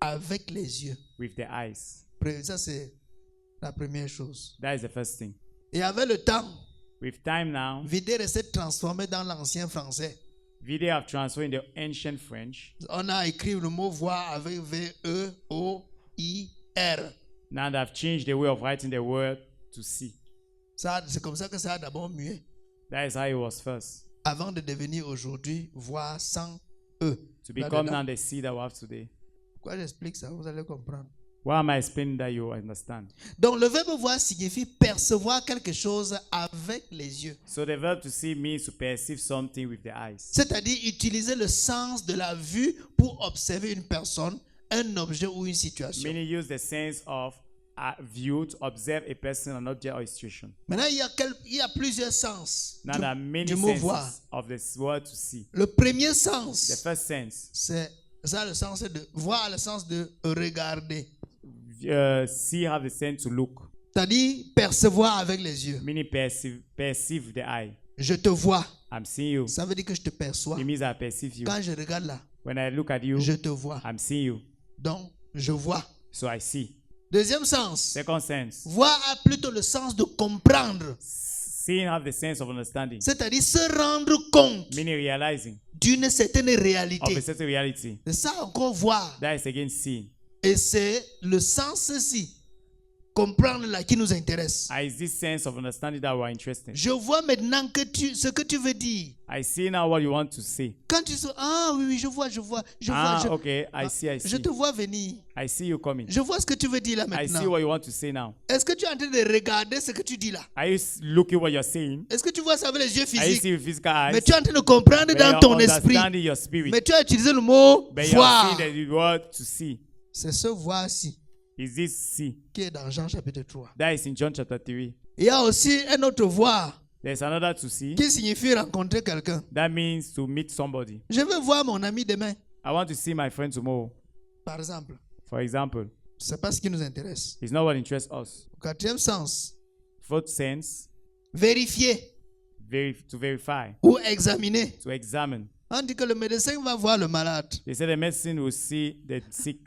avec les yeux. with the eyes. Ça, c'est la première chose. That is the first thing. Et avec le temps, With time now, videre s'est transformé dans l'ancien français. videre have transformed in the ancient French. On a écrit le mot voir avec V-E-O-I-R. Now they've changed the way of writing the word to see. Ça, c'est comme ça que ça a d'abord mué. That is how it was first. Avant de devenir aujourd'hui voir sans E. To become Là-dedans. now the see that we have today. Pourquoi j'explique ça? Vous allez comprendre. Why am I explaining that you understand? Donc le verbe voir signifie percevoir quelque chose avec les yeux. So the verb to see means to perceive something with the eyes. C'est-à-dire utiliser le sens de la vue pour observer une personne, un objet ou une situation. Meaning use the sense of view to observe a person, an object, or a situation. Maintenant, il y a plusieurs sens Now there are many du mot voir. senses of this word to see. Le premier The sens, first sense, c'est ça, le sens de voir, le sens de regarder. see have the sense to look, C'est-à-dire percevoir avec les yeux. meaning perceive with the eye. Je te vois. I'm seeing you. Ça veut dire que je te perçois. It means I perceive you. Quand je regarde là, When I look at you, je te vois. I'm seeing you. Donc, je vois. So I see. Deuxième sens. Second sense, Voir a plutôt le sens de comprendre. seeing have the sense of understanding, C'est-à-dire se rendre compte meaning realizing d'une certaine of a réalité. certain reality. C'est ça encore voir. That is again seeing. Et c'est le sens-ci, comprendre là, qui nous intéresse. Is this sense of understanding that we are interested in. Je vois maintenant que ce que tu veux dire. I see now what you want to say. Quand tu dis, ah oui, je vois. Okay, I see. Je te vois venir. I see you coming. Je vois ce que tu veux dire là I see maintenant. what you want to say now. Est-ce que tu es en train de regarder ce que tu dis là? Are you looking what you're saying? Est-ce que tu vois ça avec les yeux Are you physiques? seeing with physical Mais eyes? tu es en train de comprendre But dans you're ton esprit. understanding your spirit. Mais tu as utilisé le mot But you're voir. seeing the word to see. C'est ce voir-ci is this see. qui est dans Jean chapitre 3. That is in John chapter 3. Il y a aussi un autre voir There's another to see. qui signifie rencontrer quelqu'un. That means to meet somebody. Je veux voir mon ami demain, I want to see my friend tomorrow. par exemple. For example, Ce n'est pas ce qui nous intéresse. it's not what interests us. Au quatrième sens, Fourth sense, vérifier to verify, ou examiner. to examine. On dit que le médecin va voir le malade. They say the medicine will see the sick.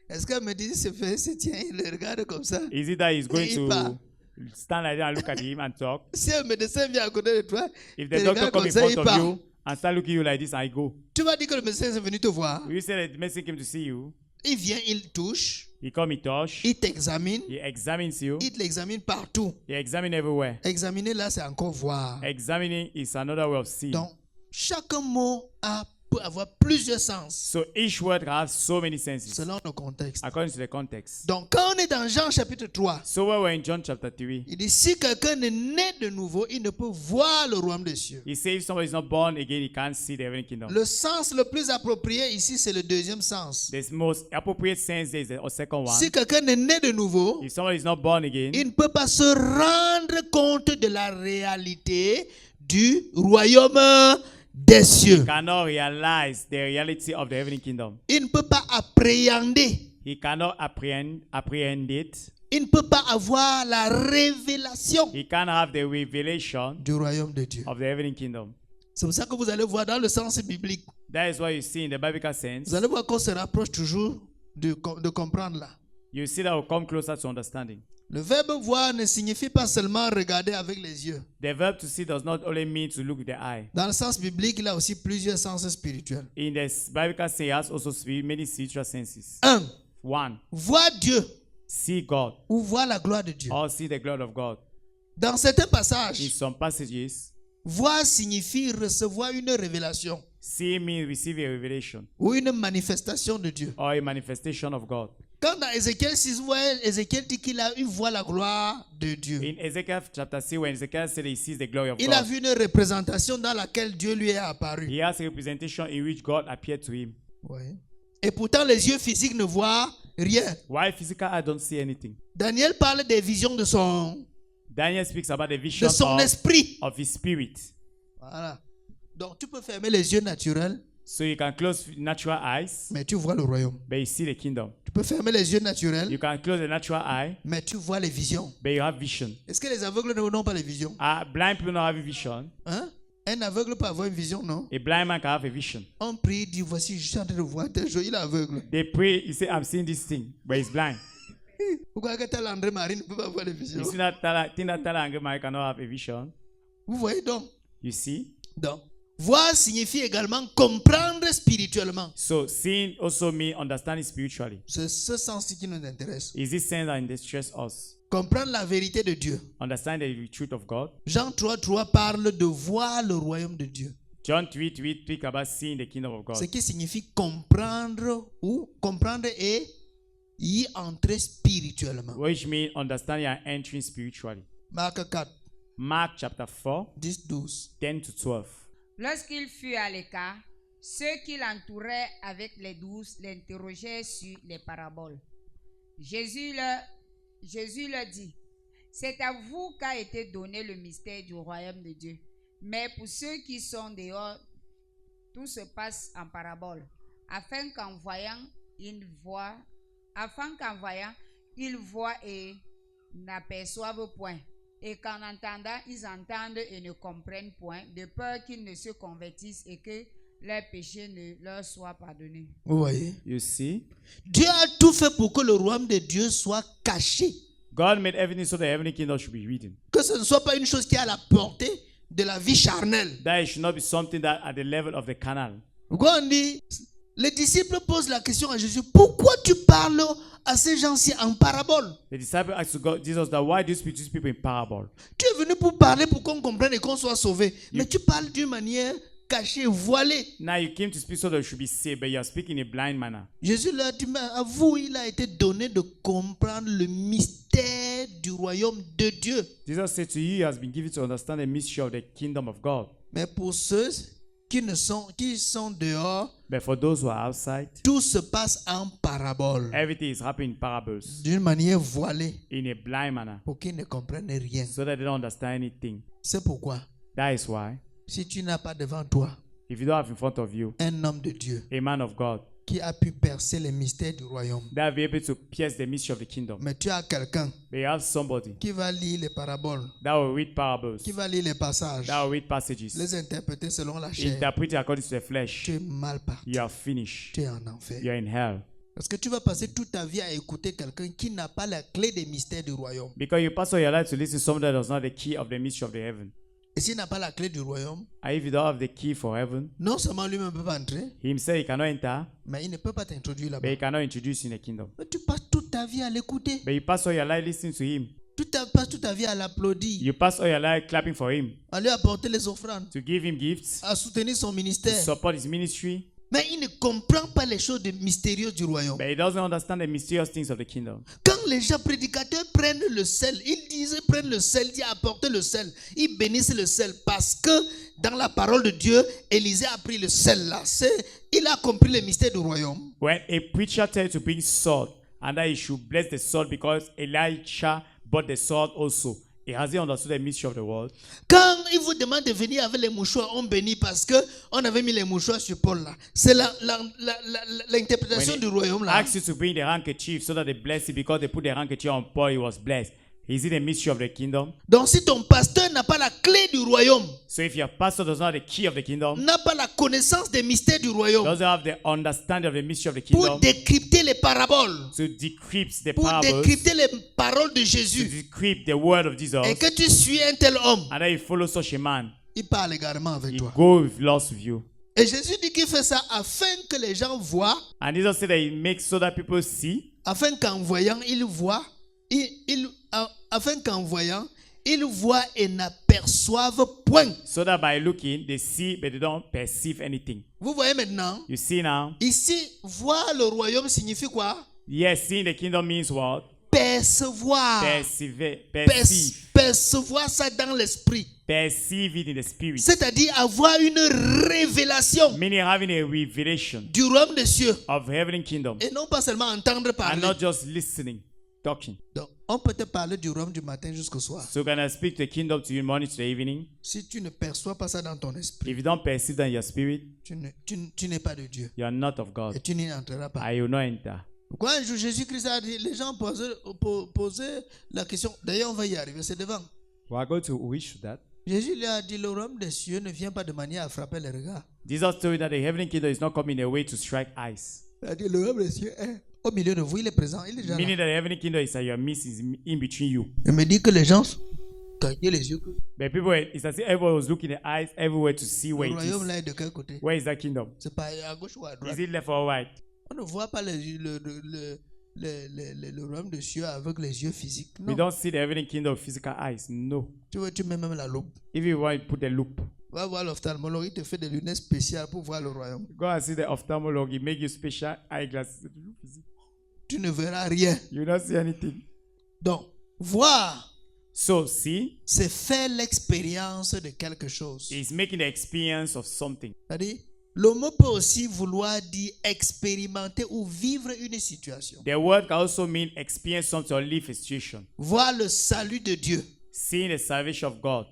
Est-ce que le médecin se tient, il le regarde comme ça? Is it that he's going Il part. to stand like that and look at him and talk? Si un médecin vient à côté de toi, If il the doctor regarde come comme in ça, il front of part. you and start looking at you like this, I go. Tu vas dire que le médecin est venu te voir. Will you say that the medicine came to see you? Il vient, il touche, He come, he touch, il t'examine, he examines you, il l'examine partout. he examine everywhere. Examiner là, c'est encore voir. Examining is another way of seeing. Donc, chaque mot peut avoir plusieurs sens So each word has so many senses selon le contexte. according to the context. Donc, quand on est dans Jean chapitre 3, So when we're in John chapter 3, il dit si quelqu'un est né de nouveau, il ne peut voir le royaume des cieux. he says if somebody is not born again, he can't see the heavenly kingdom. Le sens le plus approprié ici, c'est le deuxième sens. The most appropriate sense is the second one. Si quelqu'un est né de nouveau, If somebody is not born again, il ne peut pas se rendre compte de la réalité du royaume des cieux. cannot realize the reality of the heavenly kingdom. Il ne peut pas appréhender. He cannot apprehend it. Il ne peut pas avoir la révélation He can't have the revelation du royaume de Dieu. of the heavenly kingdom. C'est pour ça que vous allez voir dans le sens biblique. That is what you see in the biblical sense. Vous allez voir qu'on se rapproche toujours de comprendre là. You see that will come closer to understanding. Le verbe voir ne signifie pas seulement regarder avec les yeux. The verb to see does not only mean to look with the eye. Dans le sens biblique, il a aussi plusieurs sens spirituels. In the biblical sense, it has also many spiritual senses. 1. One, Voir Dieu see God ou voir la gloire de Dieu. or see the glory of God. Dans certains In passages, some passages, voir signifie recevoir une révélation see means receive a revelation ou une manifestation de Dieu. or a manifestation of God. Quand dans Ézéchiel 6, vous voyez, Ézéchiel dit qu'il a eu voir la gloire de Dieu. In Ezekiel chapter 6, when Ezekiel said he sees the glory of Il a God, vu une représentation dans laquelle Dieu lui est apparu. he has a representation in which God appeared to him. Oui. Et pourtant, les yeux physiques ne voient rien. Why physical eye don't see anything? Daniel parle des visions de son Daniel speaks about the vision esprit. of his spirit. Voilà. Donc, tu peux fermer les yeux naturels, So you can close natural eyes, mais tu vois le royaume. but you see the kingdom. Tu peux fermer les yeux naturels, You can close the natural eye, mais tu vois les visions. but you have vision. Est-ce que les aveugles n'ont pas les visions? Blind people don't have a vision. Hein? Un aveugle peut avoir une vision, non? A blind man can have a vision. On prie, il dit, voici, je suis en train de voir tel jour, il est aveugle. They pray, he say, I'm seeing this thing, but he's blind. Pourquoi que tel André Marie ne peut pas voir les visions? You see that thing that Tala and Mary cannot have a vision? Vous voyez donc? You see? Donc, voir signifie également comprendre spirituellement. So seeing also means understanding spiritually. C'est ce sens qui nous intéresse. Is this sense that interests us? Comprendre la vérité de Dieu. Understand the truth of God. Jean 3:3 parle de voir le royaume de Dieu. John 3:3 speak about seeing the kingdom of God. Ce qui signifie comprendre et y entrer spirituellement. Which means understanding and entering spiritually. Marc 4, Mark chapter 4, 10-12. 10 to 12. Lorsqu'il fut à l'écart, ceux qui l'entouraient avec les 12 l'interrogeaient sur les paraboles. Jésus leur dit, c'est à vous qu'a été donné le mystère du royaume de Dieu. Mais pour ceux qui sont dehors, tout se passe en parabole, afin qu'en voyant, ils voient et n'aperçoivent point, et qu'en entendant, ils entendent et ne comprennent point, de peur qu'ils ne se convertissent et que leurs péchés ne leur soient pardonnés. Vous voyez? You see? Dieu a tout fait pour que le royaume de Dieu soit caché. God made everything so the heavenly kingdom should be hidden. Que ce ne soit pas une chose qui est à la portée de la vie charnelle. That it should not be something that at the level of the canal. Pourquoi on dit, les disciples posent la question à Jésus, pourquoi tu parles à ces gens-ci en parabole? The disciple asked Jesus that why do you speak to these people in parable? Tu es venu pour parler pour qu'on comprenne et qu'on soit sauvé. Mais tu parles d'une manière cachée, voilée. Now you came to speak so that you should be saved, but you are speaking in a blind manner. Jésus leur dit, mais à vous, il a été donné de comprendre le mystère du royaume de Dieu. Jesus said to you, he has been given to understand the mystery of the kingdom of God. Mais pour ceux qui sont dehors, But for those who are outside, tout se passe en parabole, everything is happening in parables, d'une manière voilée, in a blind manner, pour qu'ils ne comprennent rien. so that they don't understand anything. C'est pourquoi, That is why, si tu n'as pas devant toi if you don't have in front of you un homme de Dieu a man of God qui a pu percer les mystères du royaume, that will be able to pierce the mystery of the kingdom, mais tu as quelqu'un but you have somebody qui va lire les paraboles, that will read parables, qui va lire les passages, that will read passages, les interpréter selon la chair. interpreted according to the flesh. Tu es mal parti. You are finished. Tu es en enfer. You are in hell. Parce que tu vas passer toute ta vie à écouter quelqu'un qui n'a pas la clé des mystères du royaume. Because you pass all your life to listen to someone that does not have the key of the mystery of the heaven. Et s'il n'a pas la clé du royaume, And if you don't have the key for heaven, non seulement lui-même ne peut pas entrer, he himself he cannot enter, mais il ne peut pas t'introduire but là-bas. he cannot introduce you in the kingdom. Mais tu passes toute ta vie à l'écouter. But you pass all your life listening to him. Tu passes toute ta vie à l'applaudir, You pass all your life clapping for him, à lui apporter les offrandes, to give him gifts, à soutenir son to ministère. support his ministry. Mais il ne comprend pas les choses mystérieuses du royaume. But he doesn't understand the mysterious things of the kingdom. Quand les gens prédicateurs prennent le sel, ils disent prennent le sel, disent apportez le sel. Ils bénissent le sel parce que dans la parole de Dieu, Élisée a pris le sel là. Il a compris les mystères du royaume. When a preacher tells you to bring salt, and that he should bless the salt because Elisha bought the salt also, he hasn't understood the mystery of the world. Quand il vous demande de venir avec les mouchoirs, on bénit parce que on avait mis les mouchoirs sur Paul là. C'est l'interprétation When du he royaume là. asks you to bring the handkerchief so that they bless it because they put the handkerchief on Paul, he was blessed. Is it a mystery of the kingdom? Donc si ton pasteur n'a pas la clé du royaume, So if your pastor does not have the key of the kingdom, n'a pas la connaissance des mystères du royaume, doesn't have the understanding of the mystery of the pour kingdom, décrypter les paraboles, to decrypt the pour parables, décrypter les paroles de to Jésus, decrypt the word of Jesus, et que tu suis un tel homme, and then you follow such a man, il parle également avec he toi. go with lost view. Et Jésus dit qu'il fait ça afin que les gens voient, And Jesus said that he makes so that people see, afin qu'en voyant, ils voient, afin qu'en voyant, ils voient et n'aperçoivent point. so that by looking they see but they don't perceive anything. Vous voyez maintenant, You see now? ici, voir le royaume signifie quoi? Yes, seeing the kingdom means what? Percevoir. Perceive Percevoir ça dans l'esprit. Perceive it in the spirit. C'est-à-dire avoir une révélation Meaning having a revelation du royaume des cieux. of heavenly kingdom Et non pas seulement entendre and parler. not just listening, talking. Donc, on peut te parler du royaume du matin jusqu'au soir. So can I speak the kingdom to you morning to the evening? Si tu ne perçois pas ça dans ton esprit, If you don't perceive that in your spirit, tu n'es pas de Dieu. you are not of Et God. tu n'y entreras pas. I will not enter. Pourquoi un jour Jésus-Christ a dit, les gens posaient la question, d'ailleurs on va y arriver, c'est devant. We are going to reach that. Jésus lui a dit, le royaume des cieux ne vient pas de manière à frapper les regards. Jesus told you that the heavenly kingdom is not coming in a way to strike eyes. Il a dit, le royaume des cieux est au milieu de vous, il est présent, il est déjà Meaning là. that the heavenly kingdom is at your midst, is in between you. Il me dit que les gens gagnaient les yeux. But people, it's as if everyone was looking the eyes everywhere to see where Le it royaume is. là est de quel côté? Where is that kingdom? C'est pas à gauche ou à droite. Is it left or right? On ne voit pas le royaume des cieux avec les yeux physiques. We Non. don't see the heavenly kingdom with physical eyes. No. Tu mets même la loupe. If you want to put the loop, Va voir l'ophtalmologue, il te fait des lunettes spéciales pour voir le royaume. go and see the ophthalmologist. He make you special eyeglasses. Tu ne verras rien. You don't see anything. Donc, voir, So see, c'est faire l'expérience de quelque chose. he's making the experience of something. C'est-à-dire, le mot peut aussi vouloir dire expérimenter ou vivre une situation. The word can also mean experience something or live a situation. Voir le salut de Dieu Seeing the salvation of God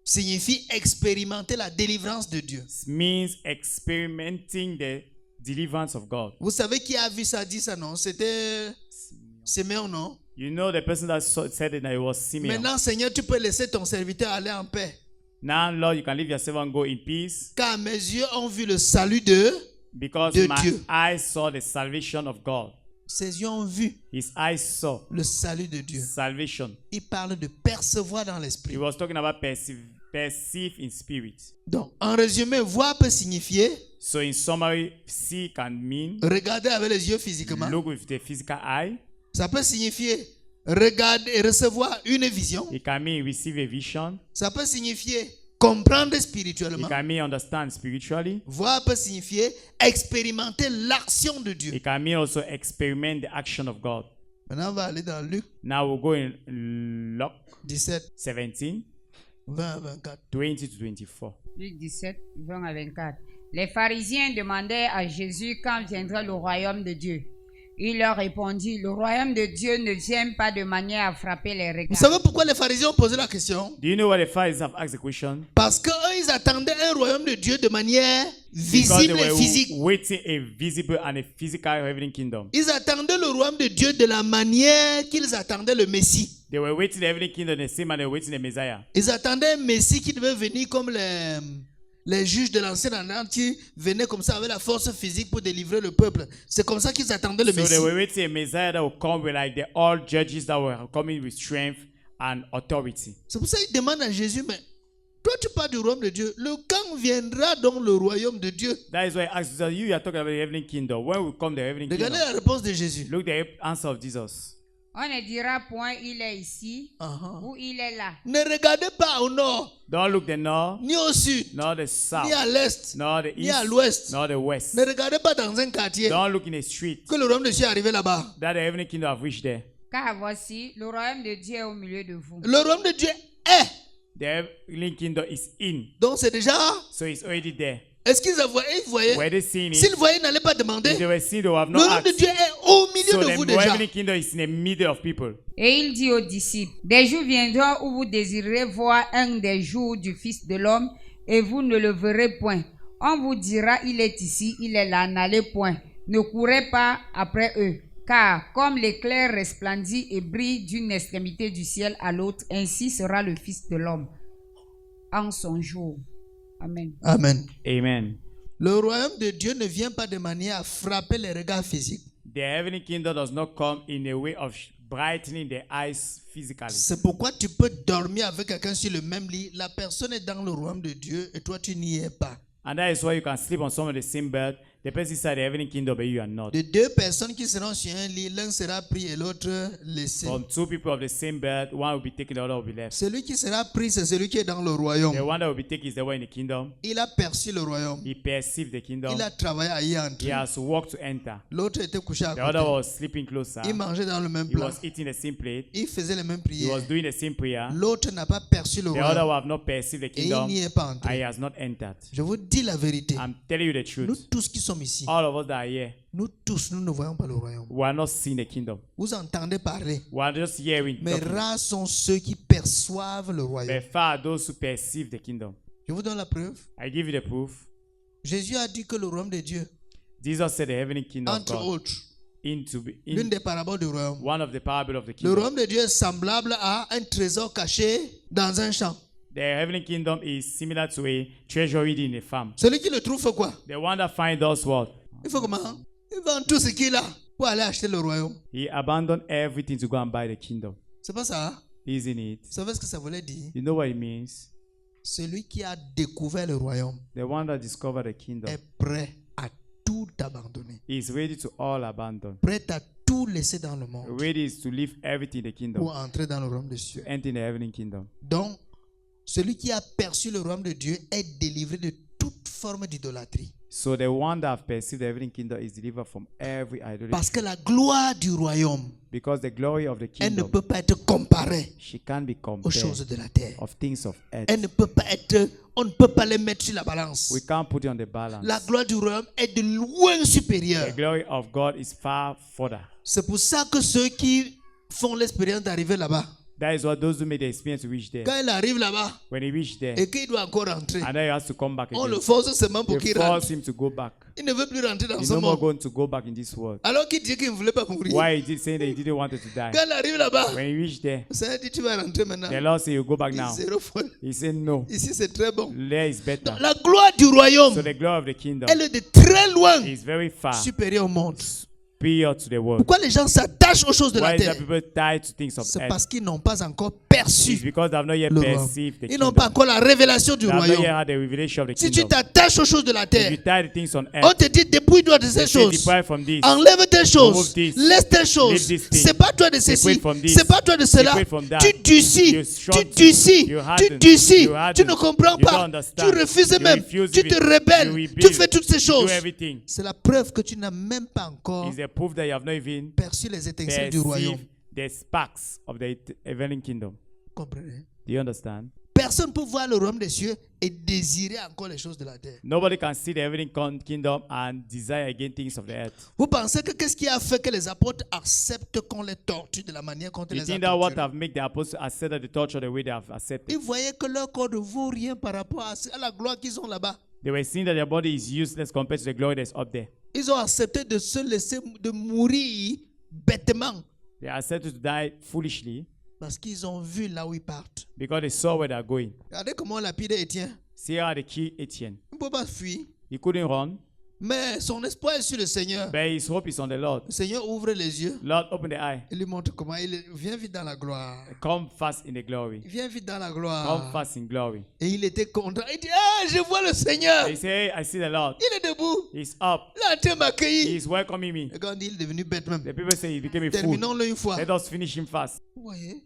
signifie expérimenter la délivrance de Dieu. means experimenting the deliverance of God. Vous savez qui a vu ça, dit ça, non? C'était Simeon, non? You know the person that said it, that it was Simeon. Maintenant, Seigneur, tu peux laisser ton serviteur aller en paix. Now, Lord, you can leave your servant go in peace Car mes yeux ont vu le salut de... because De my Dieu. eyes saw the salvation of God. Ses yeux ont vu His eyes saw le salut de Dieu. salvation. Il parle de percevoir dans He l'esprit. was talking about perceive in spirit. Donc, en résumé, voir peut signifier So in summary, see can mean regarder avec les yeux physiquement. look with the physical eye. Ça peut signifier regarder et recevoir une vision. It can mean receive a vision. Ça peut signifier comprendre It spirituellement. can mean understand spiritually. Voir peut signifier expérimenter l'action de Dieu. It can mean also experiment the action of God. Maintenant, on va aller dans Luc Now we'll go in Luke 17, 17, 20 à 24. 20 to 24. Luc 17, 20 à 24. Les pharisiens demandaient à Jésus quand viendra le royaume de Dieu. Il leur répondit, le royaume de Dieu ne vient pas de manière à frapper les Vous regards. savez pourquoi les pharisiens ont posé la question? Do you know why the Pharisees have asked the question? Parce qu'eux, ils attendaient un royaume de Dieu de manière Because they visible et were physique. waiting a visible and a physical heavenly kingdom. Ils attendaient le royaume de Dieu de la manière qu'ils attendaient le Messie. They were waiting the heavenly kingdom the same and they were waiting the Messiah. Ils attendaient un Messie qui devait venir comme les juges de l'ancien Orient qui venaient comme ça avec la force physique pour délivrer le peuple. C'est comme ça qu'ils attendaient le So they Messie. were waiting a Messiah that would come with like the all judges that were coming with strength and authority. C'est pour ça qu'ils demandent à Jésus, mais toi tu parles du royaume de Dieu. Quand viendra donc le royaume de Dieu? That is why I asked Jesus, you are talking about the heavenly kingdom. When will come the heavenly Regardez kingdom? la réponse de Jésus. Look the answer of Jesus. On ne dira point il est ici ou il est là. Ne regardez pas au nord, Don't look the north, ni au sud, nor the south, ni à l'est, nor the ni à east, l'ouest. nor the west. Ne regardez pas dans un quartier Don't look in a street que le royaume de Dieu est arrivé là-bas. that the heavenly kingdom have reached there. Car voici, le royaume de Dieu est au milieu de vous. Le royaume de Dieu est. The heavenly kingdom is in, Donc c'est déjà. so it's already there. Est-ce qu'ils voyaient? Were they seeing S'ils it? voyaient, ils n'allaient pas demander. If they were seeing, they would have Le not royaume de asked. Dieu est au milieu So de vous the déjà. heavenly kingdom is in the middle of people. Et il dit aux disciples, des jours viendront où vous désirerez voir un des jours du Fils de l'homme et vous ne le verrez point. On vous dira, il est ici, il est là, n'allez point. Ne courez pas après eux. Car comme l'éclair resplendit et brille d'une extrémité du ciel à l'autre, ainsi sera le Fils de l'homme en son jour. Amen. Amen. Amen. Le royaume de Dieu ne vient pas de manière à frapper les regards physiques. The heavenly kingdom does not come in a way of brightening the eyes physically. C'est pourquoi tu peux dormir avec quelqu'un sur le même lit. La personne est dans le royaume de Dieu et toi tu n'y es pas. And that is why you can sleep on some of the same bed. The person inside the heavenly kingdom, but you are not. De deux personnes qui seront sur un lit, l'un sera pris et l'autre laissé. From two people of the same bed, one will be taken, the other will be left. Celui qui sera pris, c'est celui qui est dans le royaume. The one that will be taken is the one in the kingdom. Il a perçu le royaume. He perceived the kingdom. Il a travaillé à y He entrer. has walked to enter. L'autre était couché à The other côté. was sleeping closer. Il mangeait dans le même He plat. was eating the same plate. Il faisait les mêmes He prières. was doing the same prayer. L'autre n'a pas perçu le The other royaume. will have not perceived the Et il kingdom, n'y est pas and he entré. has not entered. Je vous dis la vérité. I'm telling you the Nous truth. tous qui sommes ici, All of us that are here, nous tous, nous ne voyons pas le royaume. we are not seeing the kingdom. Vous entendez parler. We are just hearing. Mais talking. rares sont ceux qui perçoivent le royaume. But far are those who perceive the kingdom. Je vous donne la preuve. I give you the proof. Jésus a dit que le royaume de Dieu, Jesus said the heavenly kingdom of entre God autres, into l'une in des paraboles du royaume. one of the parables of the Le kingdom. royaume de Dieu est semblable à un trésor caché dans un champ. The heavenly kingdom is similar to a treasure hidden in a farm. Celui qui le trouve fait quoi? The one that finds us what? Il fait comment? Il vend tout ce qu'il a pour aller acheter le royaume. He abandoned everything to go and buy the kingdom. C'est pas ça? Hein? Isn't it? Vous savez ce que ça voulait dire? You know what it means? Celui qui a découvert le royaume The one that discovered the kingdom est prêt à tout abandonner. is ready to all abandon. Prêt à tout laisser dans le monde Ready is to leave everything in the kingdom pour entrer dans le royaume de to Dieu. enter in the heavenly kingdom. Donc, celui qui a perçu le royaume de Dieu est délivré de toute forme d'idolâtrie. So the one that have perceived the heavenly kingdom is delivered from every idolatry. Parce que la gloire du royaume, Because the glory of the elle ne kingdom, peut pas être comparée she can't be aux compared choses de la terre. of things of earth. Elle ne peut pas être, on ne peut pas les mettre sur la balance. We can't put it on the balance. La gloire du royaume est de loin supérieure. The glory of God is far further. C'est pour ça que ceux qui font l'expérience d'arriver là-bas, That is what those who made the experience to reach there. quand il arrive là-bas When he reached there, et qu'il doit encore rentrer, and then he has to come back on again. le force seulement pour They qu'il rentre. force him to go back. Il ne veut plus rentrer dans He's ce no more monde. going to go back in this world. Alors qu'il dit qu'il ne voulait pas mourir. Why he did saying that he didn't want to die? Quand il arrive là-bas, When he reached there, ça dit tu vas rentrer maintenant. the Lord said, "You go back Il now." dit, zéro fois. He said, "No, Ici c'est très bon. there is better." Donc, la gloire du royaume, So the glory of the kingdom elle est de très loin is very far supérieure au monde. superior to the world. Pourquoi les gens s'attachent aux choses de Why la is that terre? people tie to things of C'est earth? parce qu'ils n'ont pas encore It's perçu because they have not yet le royaume. perceived the Ils n'ont pas kingdom. encore la révélation du They have not yet royaume. had the revelation of the Si tu kingdom. t'attaches aux choses de la If terre, you tie the things on on earth, te dit dépouille-toi de they ces say choses. depart from this. Enlève tes choses. Remove this. Laisse tes choses. Leave this thing. C'est pas toi de ceci. Separate from this. C'est pas toi de cela. Separate from that. Tu ducis. You Tu shorten. ducis. You Tu harden. ducis. You harden. Tu ne comprends You pas. don't understand. Tu refuses You même. refuse Tu it. te rebelles. You Tu rebel. fais toutes ces You choses. do everything. C'est la preuve que tu n'as même pas encore Is a proof that you have not even perçu les étincelles du royaume. perceived the sparks of the heavenly kingdom. Comprenez? Do you understand? Personne ne peut voir le royaume des cieux et désirer encore les choses de la terre. Nobody can see the heavenly kingdom and desire again things of the earth. Vous pensez que qu'est-ce qui a fait que les apôtres acceptent qu'on les torture de la manière dont ils You les think that what torturent? have made the apostles accept the torture the way they have accepted? Ils voyaient que leur corps ne vaut rien par rapport à la gloire qu'ils ont là-bas. They were seeing that their body is useless compared to the glory that's up there. Ils ont accepté de se laisser de mourir bêtement They accepted to die foolishly parce qu'ils ont vu là où ils partent. because they saw where they're going. Regardez comment on lapide Étienne. See how they killed Etienne. Il ne peut pas fuir. He couldn't run, Mais son espoir est sur le Seigneur. but his hope is on the Lord. Le Seigneur ouvre les yeux. Lord, open the eye. Il lui montre comment il vient vite dans la gloire. Come fast in the glory. Il vient vite dans la Come gloire. fast in glory. Et il était content. Il dit, ah, je vois le Seigneur. They say, hey, I see the Lord. Il est debout. He's up. Il est en train de m'accueillir. He's welcoming me. Et quand on dit, il est devenu bête même. The people say he became a fool. Terminons-le une fois. Let us finish him fast. Vous voyez?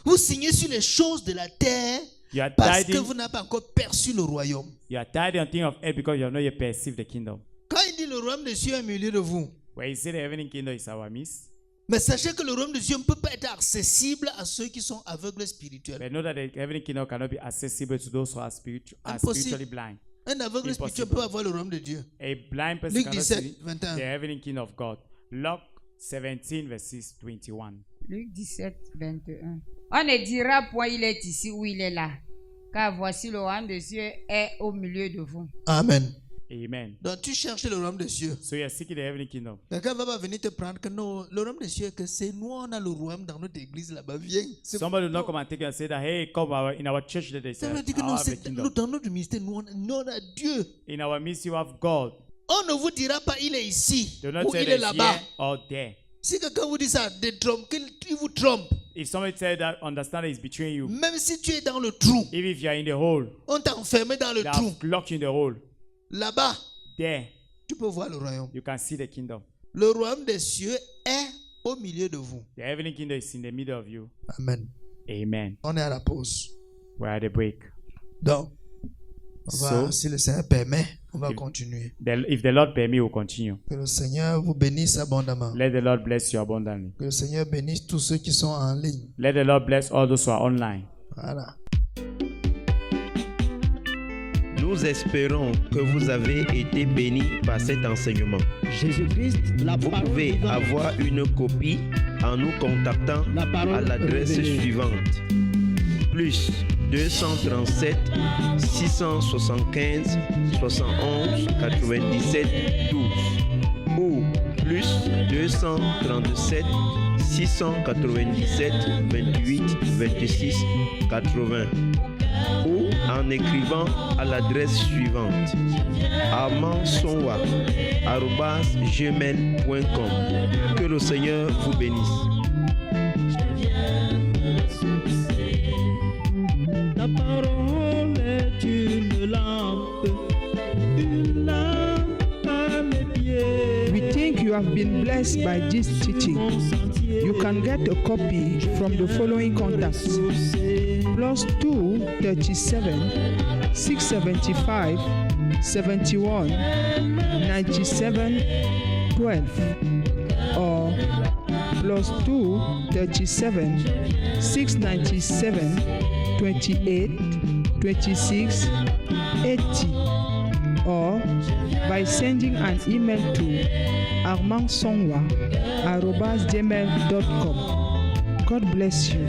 Vous signez sur les choses de la terre You are parce que tidying, vous n'avez pas encore perçu le royaume. you are tidying on things of earth because you have not yet perceived the kingdom. Quand il dit le royaume des cieux est au milieu de vous, Where he said the heavenly kingdom is our midst, mais sachez que le royaume des cieux ne peut pas être accessible à ceux qui sont aveugles spirituels. but know that the heavenly kingdom cannot be accessible to those who are, Impossible. spiritually blind. Un aveugle Impossible. spirituel peut avoir le royaume de Dieu. A blind person Luc cannot 17, see 21. the heavenly kingdom of God. Luke 17 verses 21. Luc 17, 21. On ne dira point il est ici ou il est là, car voici le royaume des cieux est au milieu de vous. Amen. Amen. Donc tu cherches le royaume des cieux. So you are seeking the heavenly kingdom. Quelqu'un va pas venir te prendre que non, le royaume des cieux, que c'est nous, on a le royaume dans notre église là-bas. Viens. C'est Somebody will not come and take you and say that, hey, come in our church that they Ça say, veut dire que I non, have the c'est kingdom. dans notre ministère, nous on a Dieu. In our midst you have God. On ne vous dira pas il est ici Do not ou say il est that là-bas. here or there. Si quelqu'un vous dit ça, des trompes, qu'il vous trompe, If somebody said that, understand that it's between you. même si tu es dans le trou, Even if you are in the hole, on t'a enfermé dans le they trou, have locked you in the hole. là-bas, There, tu peux voir le royaume. you can see the kingdom. Le royaume des cieux est au milieu de vous. The heavenly kingdom is in the middle of you. Amen. Amen. On est à la pause. We're at the break. Donc, on va, So- si le Seigneur permet, on va If- continuer. If the Lord permit, we'll continue. Que le Seigneur vous bénisse abondamment. Let the Lord bless you abundantly. Que le Seigneur bénisse tous ceux qui sont en ligne. Let the Lord bless all those who are online. Voilà. Nous espérons que vous avez été bénis par cet enseignement. Jésus-Christ, la Vous parole pouvez vivante, avoir une copie en nous contactant la parole à l'adresse révélée. suivante: plus 237 675 71 97 12 ou plus 237 697 28 26 80 ou en écrivant à l'adresse suivante: amansonwa@gmail.com. Que le Seigneur vous bénisse. Ta parole est une lampe à mes pieds. We think you have been blessed by this teaching. Mon sentier, You can get a copy from the following contacts: plus 237 675 71 97 12 or plus 237 697 28 26 80 or by sending an email to armandsonwa@gmail.com. God bless you.